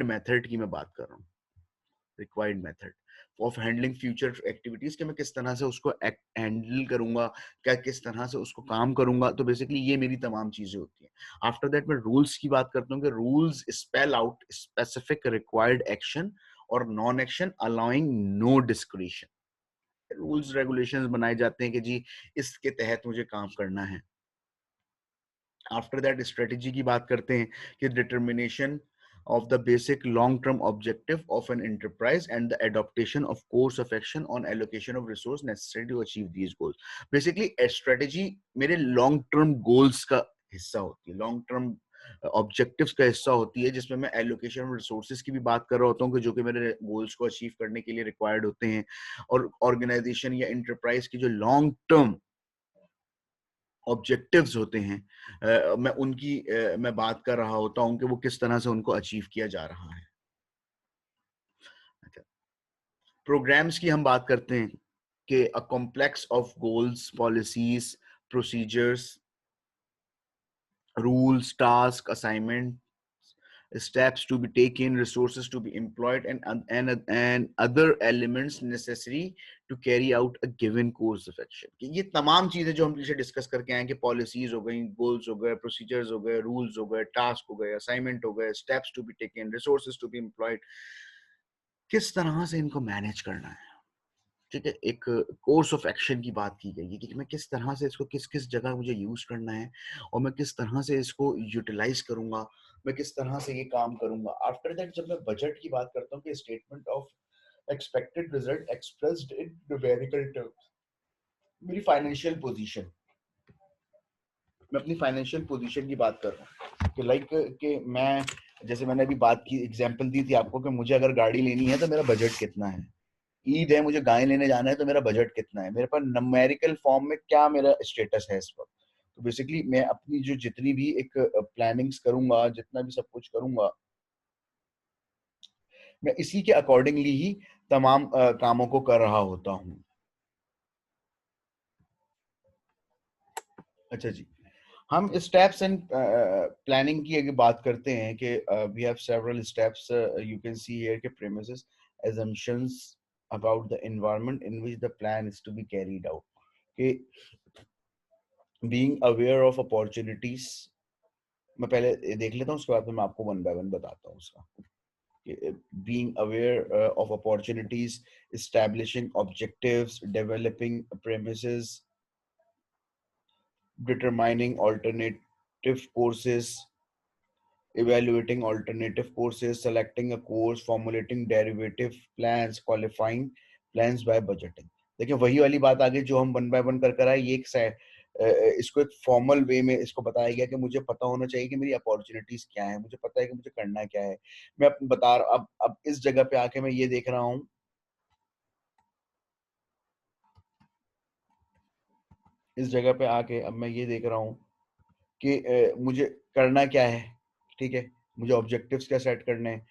method की मैं बात कर रहा हूँ, required method of handling future activities, कि मैं किस तरह से उसको हैंडल करूंगा, क्या किस तरह से उसको काम करूंगा। तो बेसिकली ये मेरी तमाम चीजें होती हैं। आफ्टर दैट मैं रूल्स की बात करता हूँ, कि rules spell out specific required action और non action allowing no discretion. Rules regulations बनाए जाते हैं कि जी इसके तहत मुझे काम करना है। आफ्टर दैट स्ट्रेटेजी की बात करते हैं, कि determination of the basic long-term objective of an enterprise and the adaptation of course of action on allocation of resource necessary to achieve these goals. Basically, a strategy मेरे long-term goals का हिस्सा होती है, long-term ऑब्जेक्टिव्स का हिस्सा होती है, जिसमें मैं एलोकेशन ऑफ रिसोर्सेज की भी बात कर रहा होता हूँ, कि जो कि मेरे गोल्स को अचीव करने के लिए रिक्वायर्ड होते हैं, और ऑर्गेनाइजेशन या इंटरप्राइज की जो लॉन्ग टर्म ऑब्जेक्टिव्स होते हैं, मैं उनकी मैं बात कर रहा होता हूँ, कि वो किस तरह से उनको अचीव किया जा रहा है। अच्छा, प्रोग्राम्स की हम बात करते हैं, कि a complex of goals, policies, procedures, rules, task, assignment, steps to be taken, resources to be employed, and other elements necessary to carry out a given course of action. कि ये तमाम चीजें जो हम पीछे डिस्कस करके आए, कि पॉलिसीज हो गई, गोल्स हो गए, प्रोसीजर्स हो गए, रूल्स हो गए, टास्क हो गए, असाइनमेंट हो गए, steps to be taken, resources to be employed, किस तरह से इनको मैनेज करना है। ठीक है, एक कोर्स ऑफ एक्शन की बात की गई है, कि मैं किस तरह से इसको किस किस जगह मुझे यूज करना है, और मैं किस तरह से इसको यूटिलाइज करूंगा, मैं किस तरह से ये काम करूंगा। आफ्टर दैट जब मैं बजट की बात करता हूँ, कि statement of expected result expressed in numerical terms, मेरी फाइनेंशियल पोजीशन, मैं अपनी फाइनेंशियल पोजीशन की बात कर रहा हूँ, कि लाइक कि मैं, जैसे मैंने अभी बात की, एग्जांपल दी थी आपको, कि मुझे अगर गाड़ी लेनी है तो मेरा बजट कितना है, ईद है मुझे गाय लेने जाना है तो मेरा बजट कितना है, मेरे पास न्यूमेरिकल फॉर्म में क्या मेरा स्टेटस है इस वक्त। तो बेसिकली मैं अपनी जो जितनी भी एक प्लानिंग्स करूंगा, जितना भी सब कुछ करूंगा, मैं इसी के अकॉर्डिंगली ही तमाम कामों को कर रहा होता हूँ। अच्छा जी, हम स्टेप्स एंड प्लानिंग की अगर बात करते हैं, कि we have several steps, you can see here के premises, assumptions about the environment in which the plan is to be carried out, कि being aware of opportunities, मैं पहले ये देख लेता हूँ, उसके बाद में मैं आपको वन बाय वन बताता हूँ उसका। being aware of opportunities, establishing objectives, developing premises, determining alternative courses, evaluating alternative courses, selecting a course, formulating derivative plans, qualifying plans by budgeting. देखिए वही वाली बात आगे जो हम वन बाय वन कर कर आए, ये एक इसको एक फॉर्मल वे में इसको बताया गया, कि मुझे पता होना चाहिए कि मेरी अपॉर्चुनिटीज क्या है, मुझे पता है कि मुझे करना क्या है। मैं बता रहा, अब इस जगह पे आके मैं ये देख रहा हूँ, इस जगह पे आके अब मैं ये देख रहा हूँ, कि मुझे करना क्या है। ठीक है, मुझे ऑब्जेक्टिव्स क्या सेट करने हैं,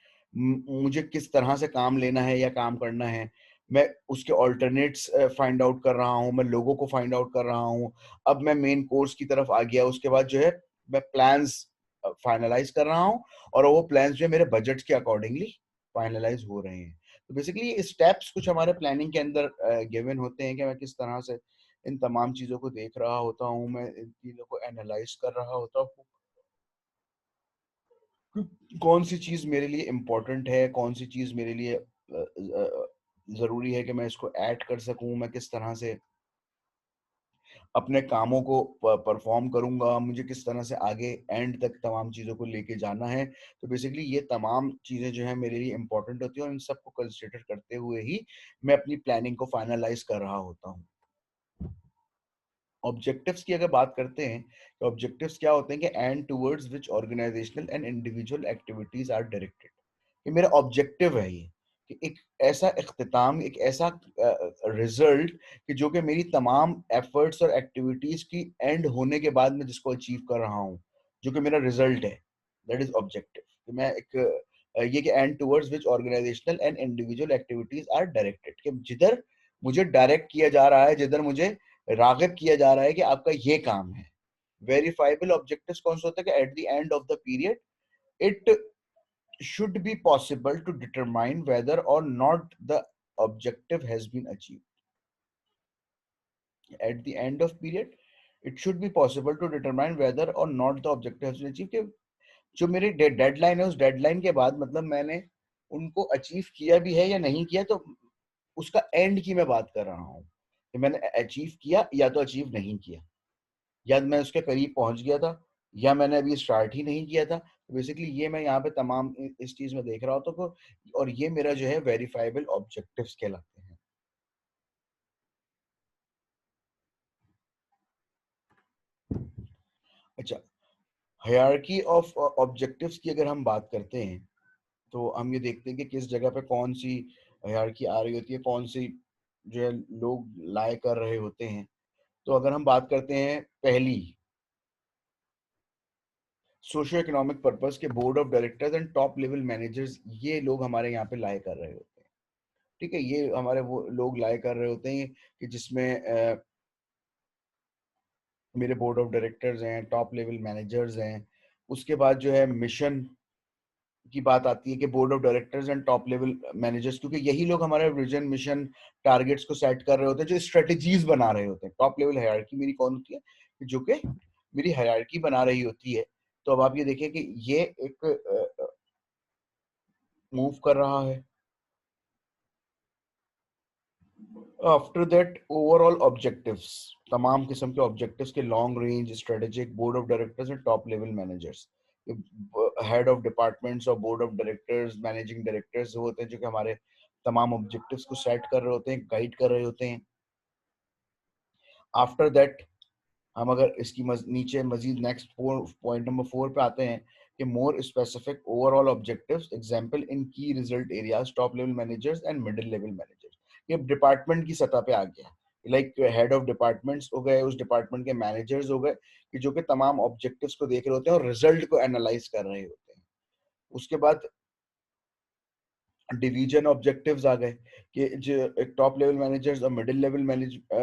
मुझे किस तरह से काम लेना है या काम करना है, मैं उसके ऑल्टरनेट्स फाइंड आउट कर रहा हूँ, मैं लोगों को फाइंड आउट कर रहा हूँ। अब मैं मेन कोर्स की तरफ आ गया, उसके बाद जो है मैं प्लान्स फाइनलाइज कर रहा हूँ, और वो प्लान्स जो है मेरे बजट के अकॉर्डिंगली फाइनलाइज हो रहे हैं। तो बेसिकली ये स्टेप्स कुछ हमारे प्लानिंग के अंदर गिवन होते हैं, कि मैं किस तरह से इन तमाम चीजों को देख रहा होता हूँ, मैं इन चीजों को एनालाइज कर रहा होता हूँ, कि कौन सी चीज मेरे लिए इम्पोर्टेंट है, कौन सी चीज मेरे लिए जरूरी है कि मैं इसको ऐड कर सकूं, मैं किस तरह से अपने कामों को परफॉर्म करूंगा, मुझे किस तरह से आगे एंड तक तमाम चीजों को लेके जाना है। तो बेसिकली ये तमाम चीजें जो है मेरे लिए इम्पोर्टेंट होती है, और इन सबको कंसिडर करते हुए ही मैं अपनी प्लानिंग को फाइनलाइज कर रहा होता हूँ। ऑब्जेक्टिव्स की अगर बात करते हैं, तो ऑब्जेक्टिव्स क्या होते हैं, कि end towards which organizational and individual activities are directed, ये मेरा ऑब्जेक्टिव है। ये कि एक ऐसा इख्तिताम, एक ऐसा रिजल्ट कि जो कि मेरी तमाम एफर्ट्स और एक्टिविटीज की एंड होने के बाद मैं जिसको अचीव कर रहा हूँ, जो कि मेरा रिजल्ट है, दैट इज ऑब्जेक्टिव। कि मैं एक ये कि end towards which organizational and individual activities are directed, कि जिधर मुझे डायरेक्ट किया जा रहा है, जिधर मुझे राग़िब किया जा रहा है कि आपका ये काम है। वेरीफाइबल ऑब्जेक्टिव्स कौन सा होता है कि eight the end of the period it should be possible to determine whether or not the objective has been achieved. At the end of period, it should be possible to determine whether or not the objective has been achieved. कि जो मेरी deadline है, उस deadline के बाद मतलब मैंने उनको अचीव किया भी है या नहीं किया, तो उसका एंड की मैं बात कर रहा हूँ कि मैंने अचीव किया या तो अचीव नहीं किया, या मैं उसके करीब पहुंच गया था, या मैंने अभी स्टार्ट ही नहीं किया था। तो बेसिकली ये मैं यहाँ पे तमाम इस चीज में देख रहा हूँ, तो और ये मेरा जो है वेरीफाइबल ऑब्जेक्टिव्स कहलाते हैं। अच्छा, हायरार्की ऑफ ऑब्जेक्टिव्स की अगर हम बात करते हैं, तो हम ये देखते हैं कि किस जगह पे कौन सी हायरार्की आ रही होती है, कौन सी जो है लोग लाए कर रहे होते हैं। तो अगर हम बात करते हैं पहली, सोशियो इकोनॉमिक पर्पस के board of directors and top level managers, ये लोग हमारे यहाँ पे लाए कर रहे होते हैं। ठीक है, ये हमारे वो लोग लाए कर रहे होते हैं कि जिसमें मेरे बोर्ड ऑफ डायरेक्टर्स हैं, टॉप लेवल मैनेजर्स हैं। उसके बाद जो है मिशन की बात आती है कि board of directors and top level managers, क्योंकि यही लोग हमारे विजन, मिशन, टारगेट्स को सेट कर रहे होते हैं, जो स्ट्रेटजीज बना रहे होते हैं। टॉप लेवल हायरार्की मेरी कौन होती है, जो कि मेरी हायरार्की बना रही होती है। तो अब आप ये देखिए कि ये एक मूव कर रहा है। आफ्टर दैट ओवरऑल ऑब्जेक्टिव्स, तमाम किस्म के ऑब्जेक्टिव्स के long range strategic board of directors and top level managers, head of departments और board of directors, managing directors होते हैं जो कि हमारे तमाम ऑब्जेक्टिव्स को सेट कर रहे होते हैं, गाइड कर रहे होते हैं। आफ्टर दैट हम अगर इसकी नीचे मजीद नेक्स्ट पॉइंट नंबर 4 पे आते हैं कि more specific overall objectives example in key result areas, top level managers and middle level managers. ये डिपार्टमेंट की सतह पे आ गया, लाइक हेड ऑफ डिपार्टमेंट्स हो गए, उस डिपार्टमेंट के मैनेजर्स हो गए, कि जो कि तमाम ऑब्जेक्टिव्स को देख रहे होते हैं और रिजल्ट को एनालाइज कर रहे होते हैं। उसके बाद डिवीजन ऑब्जेक्टिव्स आ गए, कि जो एक टॉप लेवल मैनेजर्स और मिडिल लेवल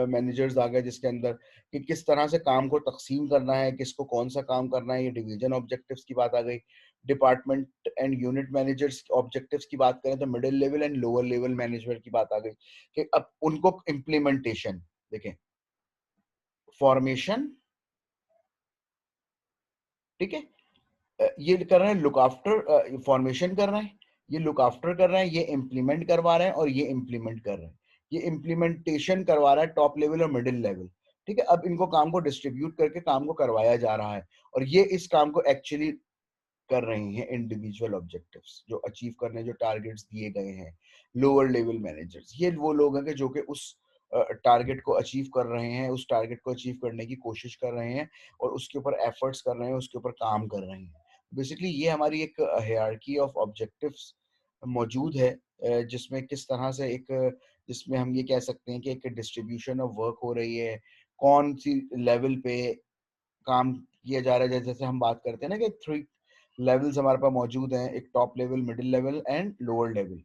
मैनेजर्स आ गए, जिसके अंदर कि किस तरह से काम को तकसीम करना है, किसको कौन सा काम करना है, ये डिवीजन ऑब्जेक्टिव्स की बात आ गई। Department and unit managers objectives की बात करें तो middle level and lower level management की बात आ गई, कि अब उनको इम्प्लीमेंटेशन देखें, फॉर्मेशन, ठीक है, ये कर रहे हैं लुक आफ्टर, फॉर्मेशन कर रहे हैं, ये लुक आफ्टर कर रहे हैं, ये इम्प्लीमेंट करवा रहे हैं, और ये इम्प्लीमेंट कर रहे हैं, ये इम्प्लीमेंटेशन करवा रहा है टॉप लेवल और मिडिल लेवल। ठीक है, अब इनको काम को डिस्ट्रीब्यूट करके काम को करवाया जा रहा है, और ये इस काम को एक्चुअली कर रही हैं इंडिविजुअल ऑब्जेक्टिव्स जो अचीव करने, जो टारगेट्स दिए गए हैं। लोअर लेवल मैनेजर्स, ये वो लोग हैं कि जो कि उस टारगेट को अचीव कर रहे हैं, उस टारगेट को अचीव करने की कोशिश कर रहे हैं, और उसके ऊपर एफर्ट्स कर रहे हैं, उसके ऊपर काम कर रहे हैं। बेसिकली ये हमारी एक हायरार्की ऑफ ऑब्जेक्टिव्स मौजूद है, जिसमें किस तरह से एक, जिसमें हम ये कह सकते हैं कि एक डिस्ट्रीब्यूशन ऑफ वर्क हो रही है, कौन सी लेवल पे काम किया जा रहा है। जैसे हम बात करते हैं ना कि 3 लेवल्स हमारे पास मौजूद हैं, एक top level, middle level and lower level,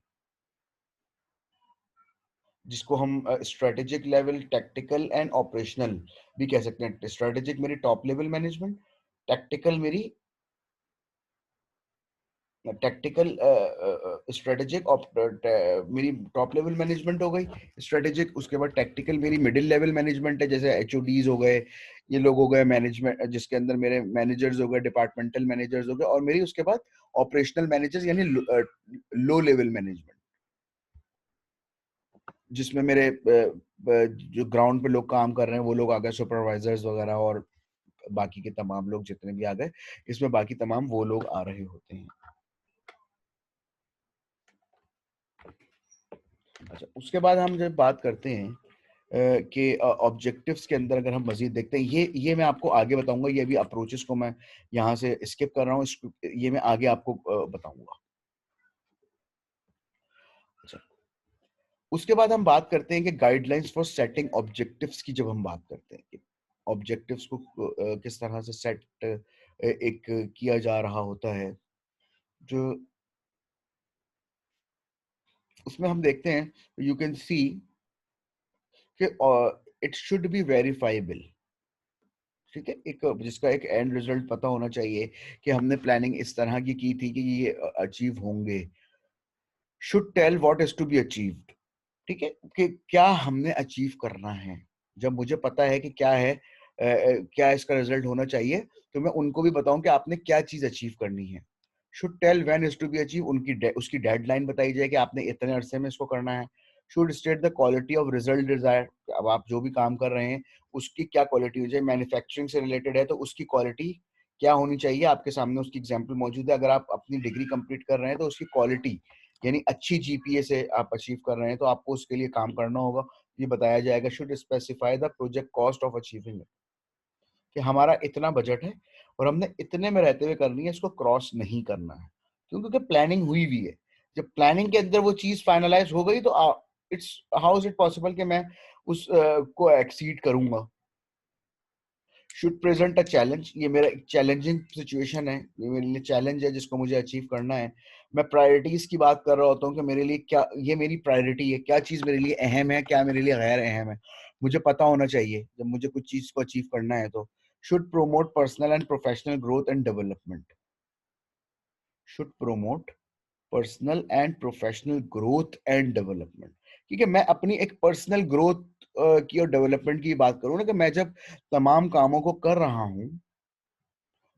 जिसको हम strategic level, tactical and operational भी कह सकते हैं। स्ट्रेटेजिक मेरी टॉप लेवल मैनेजमेंट, टैक्टिकल मेरी टैक्टिकल स्ट्रेटेजिक मेरी टॉप लेवल मैनेजमेंट हो गई स्ट्रेटेजिक। उसके बाद टैक्टिकल मेरी मिडिल लेवल मैनेजमेंट है, जैसे एचओडीज हो गए, ये लोग हो गए मैनेजमेंट, जिसके अंदर मेरे मैनेजर्स हो गए, डिपार्टमेंटल मैनेजर्स हो गए, और मेरी उसके बाद ऑपरेशनल मैनेजर्स यानी लो लेवल मैनेजमेंट, जिसमें मेरे जो ग्राउंड पे लोग काम कर रहे हैं वो लोग आ गए, सुपरवाइजर्स वगैरह, और बाकी के तमाम लोग जितने भी आ गए, इसमें बाकी तमाम वो लोग आ रहे होते हैं। अच्छा, उसके बाद हम जब बात करते हैं कि ऑब्जेक्टिव्स के अंदर अगर हम मजीद देखते हैं, ये मैं आपको आगे बताऊंगा, ये भी अप्रोचेस को मैं यहाँ से स्किप कर रहा हूँ, ये मैं आगे आपको बताऊंगा। उसके बाद हम बात करते हैं कि गाइडलाइंस फॉर सेटिंग ऑब्जेक्टिव्स की। जब हम बात करते हैं कि ऑब्जेक्टिव्स को किस तरह से सेट एक किया जा रहा होता है, जो उसमें हम देखते हैं, यू कैन सी कि इट शुड बी वेरीफाइबल। ठीक है, एक जिसका एक एंड रिजल्ट पता होना चाहिए कि हमने प्लानिंग इस तरह की थी कि ये अचीव होंगे। Should tell what is to be achieved. ठीक है, कि क्या हमने अचीव करना है। जब मुझे पता है कि क्या है, क्या इसका रिजल्ट होना चाहिए, तो मैं उनको भी बताऊं कि आपने क्या चीज अचीव करनी है। Should tell when is to be achieve, उसकी डेडलाइन बताई जाए कि आपने इतने अरसे में इसको करना है। Should state the quality of result desire, अब आप जो भी काम कर रहे हैं उसकी क्या क्वालिटी हो जाए। मैन्युफैक्चरिंग से रिलेटेड है तो उसकी क्वालिटी क्या होनी चाहिए। आपके सामने उसकी एग्जाम्पल मौजूद है। अगर आप अपनी डिग्री कंप्लीट कर रहे हैं तो उसकी क्वालिटी, यानी अच्छी जीपीए से आप अचीव कर रहे हैं तो आपको उसके लिए काम करना होगा, ये बताया जाएगा। Should specify the project cost of achieving it, कि हमारा इतना बजट है और हमने इतने में रहते हुए करनी है, इसको क्रॉस नहीं करना है। क्योंकि प्लानिंग हुई हुई है, जब प्लानिंग के अंदर वो चीज फाइनलाइज हो गई तो it's how is it possible कि मैं उस को एक्सीड करूंगा। शुड प्रेजेंट अ चैलेंज, ये मेरा एक चैलेंजिंग सिचुएशन है, ये मेरे लिए चैलेंज है जिसको मुझे अचीव करना है। मैं प्रायोरिटीज की बात कर रहा होता हूँ कि मेरे लिए क्या, ये मेरी प्रायोरिटी है, क्या चीज मेरे लिए अहम है, क्या मेरे लिए गैर अहम है, मुझे पता होना चाहिए जब मुझे कुछ चीज को अचीव करना है तो। Should promote personal and professional growth and development. Should promote personal and professional growth and development. ठीक है, मैं अपनी एक पर्सनल ग्रोथ की और डेवलपमेंट की बात करूँ ना, कि मैं जब तमाम कामों को कर रहा हूँ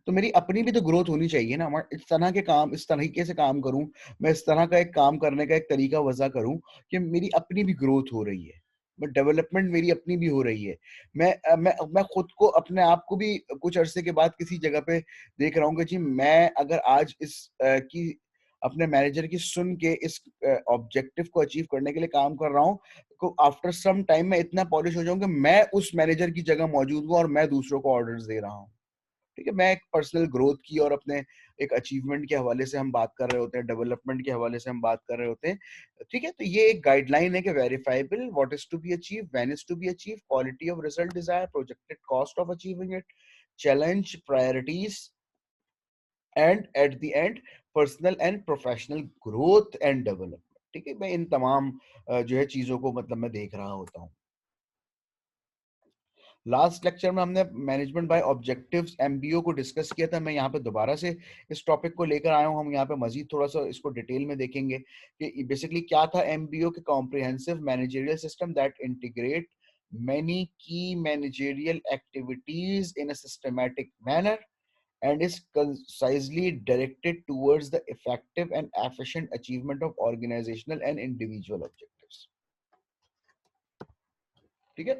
तो मेरी अपनी भी तो ग्रोथ होनी चाहिए ना। मैं इस तरह के काम, इस तरीके से काम करूं, मैं इस तरह का एक काम करने का एक तरीका वजह करूं कि मेरी अपनी भी ग्रोथ हो रही है, मैं डेवलपमेंट मेरी अपनी भी हो रही है। मैं खुद को, अपने आप को भी कुछ अरसे के बाद किसी जगह पे देख रहा हूँ कि जी मैं अगर आज इस की अपने मैनेजर की सुन के इस ऑब्जेक्टिव को अचीव करने के लिए काम कर रहा हूँ, तो आफ्टर सम टाइम मैं इतना पॉलिश हो जाऊं कि मैं उस मैनेजर की जगह मौजूद हूँ और मैं दूसरों को ऑर्डर्स दे रहा हूँ। ठीक है, मैं एक पर्सनल ग्रोथ की और अपने एक अचीवमेंट के हवाले से हम बात कर रहे होते हैं, डेवलपमेंट के हवाले से हम बात कर रहे होते हैं। ठीक है, तो ये एक गाइडलाइन है कि verifiable, what is to be achieve, when is to be achieve, quality of result desire, projected cost of achieving it, challenge, priorities, and at the end personal and professional growth and development. ठीक है, मैं इन तमाम जो है चीजों को मतलब मैं देख रहा होता हूँ। लास्ट लेक्चर में हमने मैनेजमेंट बाय ऑब्जेक्टिव्स एमबीओ को डिस्कस किया था। मैं यहाँ पे दोबारा से इस टॉपिक को लेकर आया हूँ। हम यहाँ पे मजीद थोड़ा सा इसको डिटेल में देखेंगे कि बेसिकली क्या था एमबीओ के। Comprehensive managerial system that integrate many key managerial activities in a systematic manner and is concisely directed towards the effective and efficient achievement of organizational and individual objectives। ठीक है,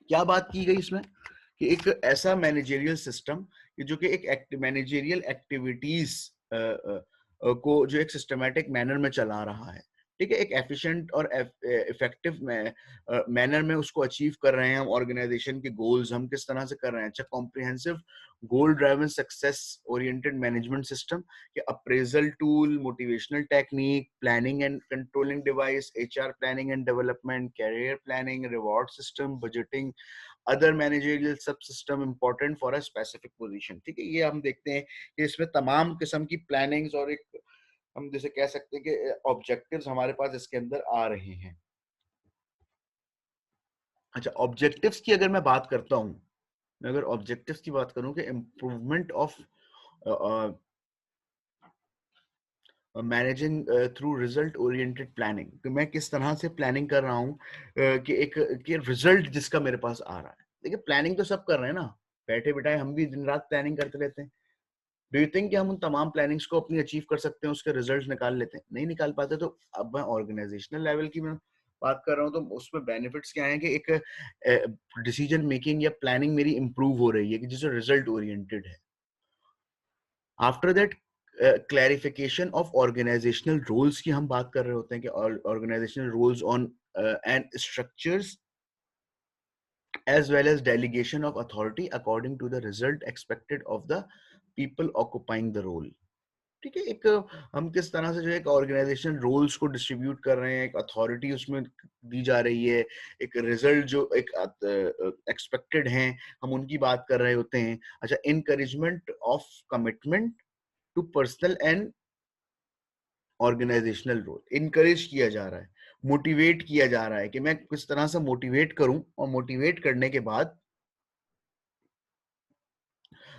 क्या बात की गई इसमें कि एक ऐसा मैनेजरियल सिस्टम जो कि एक मैनेजरियल एक्टिविटीज को जो एक सिस्टमैटिक मैनर में चला रहा है। ठीक है, एक एफिशिएंट और इफेक्टिव मैनर में उसको अचीव कर रहे हैं हम। ऑर्गेनाइजेशन के गोल्स हम किस तरह से कर रहे हैं। अच्छा, comprehensive goal driven success oriented management system के appraisal tool, motivational technique, planning and controlling device, HR planning and development, career planning, reward system, budgeting, other managerial sub system important for a specific position. ठीक है, ये हम देखते हैं कि इसमें तमाम किस्म की प्लानिंग्स और एक हम जैसे कह सकते हैं कि ऑब्जेक्टिव्स हमारे पास इसके अंदर आ रहे हैं। अच्छा, ऑब्जेक्टिव्स की अगर मैं बात करता हूं, मैं अगर ऑब्जेक्टिव्स की बात करूं कि improvement of managing through result oriented planning, कि मैं किस तरह से प्लानिंग कर रहा हूँ कि एक कि रिजल्ट जिसका मेरे पास आ रहा है। देखिए, प्लानिंग तो सब कर रहे हैं ना, बैठे बिठाए हम भी दिन रात प्लानिंग करते रहते हैं। डू यू थिंक कि हम उन तमाम प्लानिंग्स को अपनी अचीव कर सकते हैं, उसके रिजल्ट निकाल लेते हैं? नहीं निकाल पाते। तो अब मैं ऑर्गेनाइजेशनल लेवल की मैं बात कर रहा हूँ तो उसमें बेनिफिट्स क्या है कि एक डिसीजन मेकिंग या प्लानिंग मेरी इंप्रूव हो रही है कि जिससे रिजल्ट ओरिएंटेड है। After that, clarification of organizational roles की हम बात कर रहे होते हैं कि organizational roles on and structures as well as delegation of authority according to the result expected of the people occupying the role। ठीक है? एक हम किस तरह से जो है एक ऑर्गेनाइजेशन रोल्स को डिस्ट्रीब्यूट कर रहे हैं, एक अथॉरिटी उसमें दी जा रही है, एक रिजल्ट जो एक एक्सपेक्टेड हैं, हम उनकी बात कर रहे होते हैं। अच्छा, encouragement of commitment to personal and organizational role encourage किया जा रहा है, मोटिवेट किया जा रहा है कि मैं किस तरह से मोटिवेट करूं, और मोटिवेट करने के बाद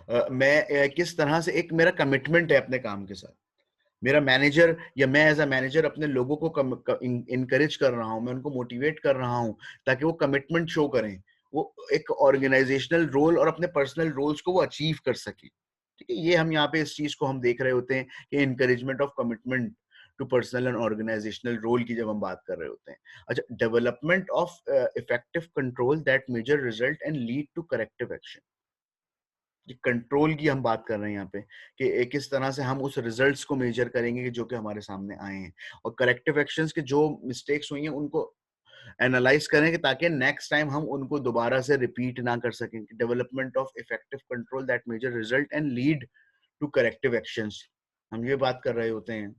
मैं किस तरह से एक मेरा कमिटमेंट है अपने काम के साथ। मेरा मैनेजर या मैं एज अ मैनेजर अपने लोगों को इनकरेज कर रहा हूं, मैं उनको मोटिवेट कर रहा हूं ताकि वो कमिटमेंट शो करें, वो एक ऑर्गेनाइजेशनल रोल और अपने पर्सनल रोल्स को वो अचीव कर सके। ठीक है, ये हम यहाँ पे इस चीज को हम देख रहे होते हैं कि encouragement of commitment to personal and organizational role की जब हम बात कर रहे होते हैं। अच्छा, development of effective control that measure result and lead to corrective action. ये कंट्रोल की हम बात कर रहे हैं यहाँ पे कि किस तरह से हम उस रिजल्ट्स को मेजर करेंगे कि जो कि हमारे सामने आए हैं, और करेक्टिव एक्शंस के जो मिस्टेक्स हुई हैं उनको एनालाइज करेंगे ताकि नेक्स्ट टाइम हम उनको दोबारा से रिपीट ना कर सकें। Development of effective control that measure result and lead to corrective actions, हम ये बात कर रहे होते हैं।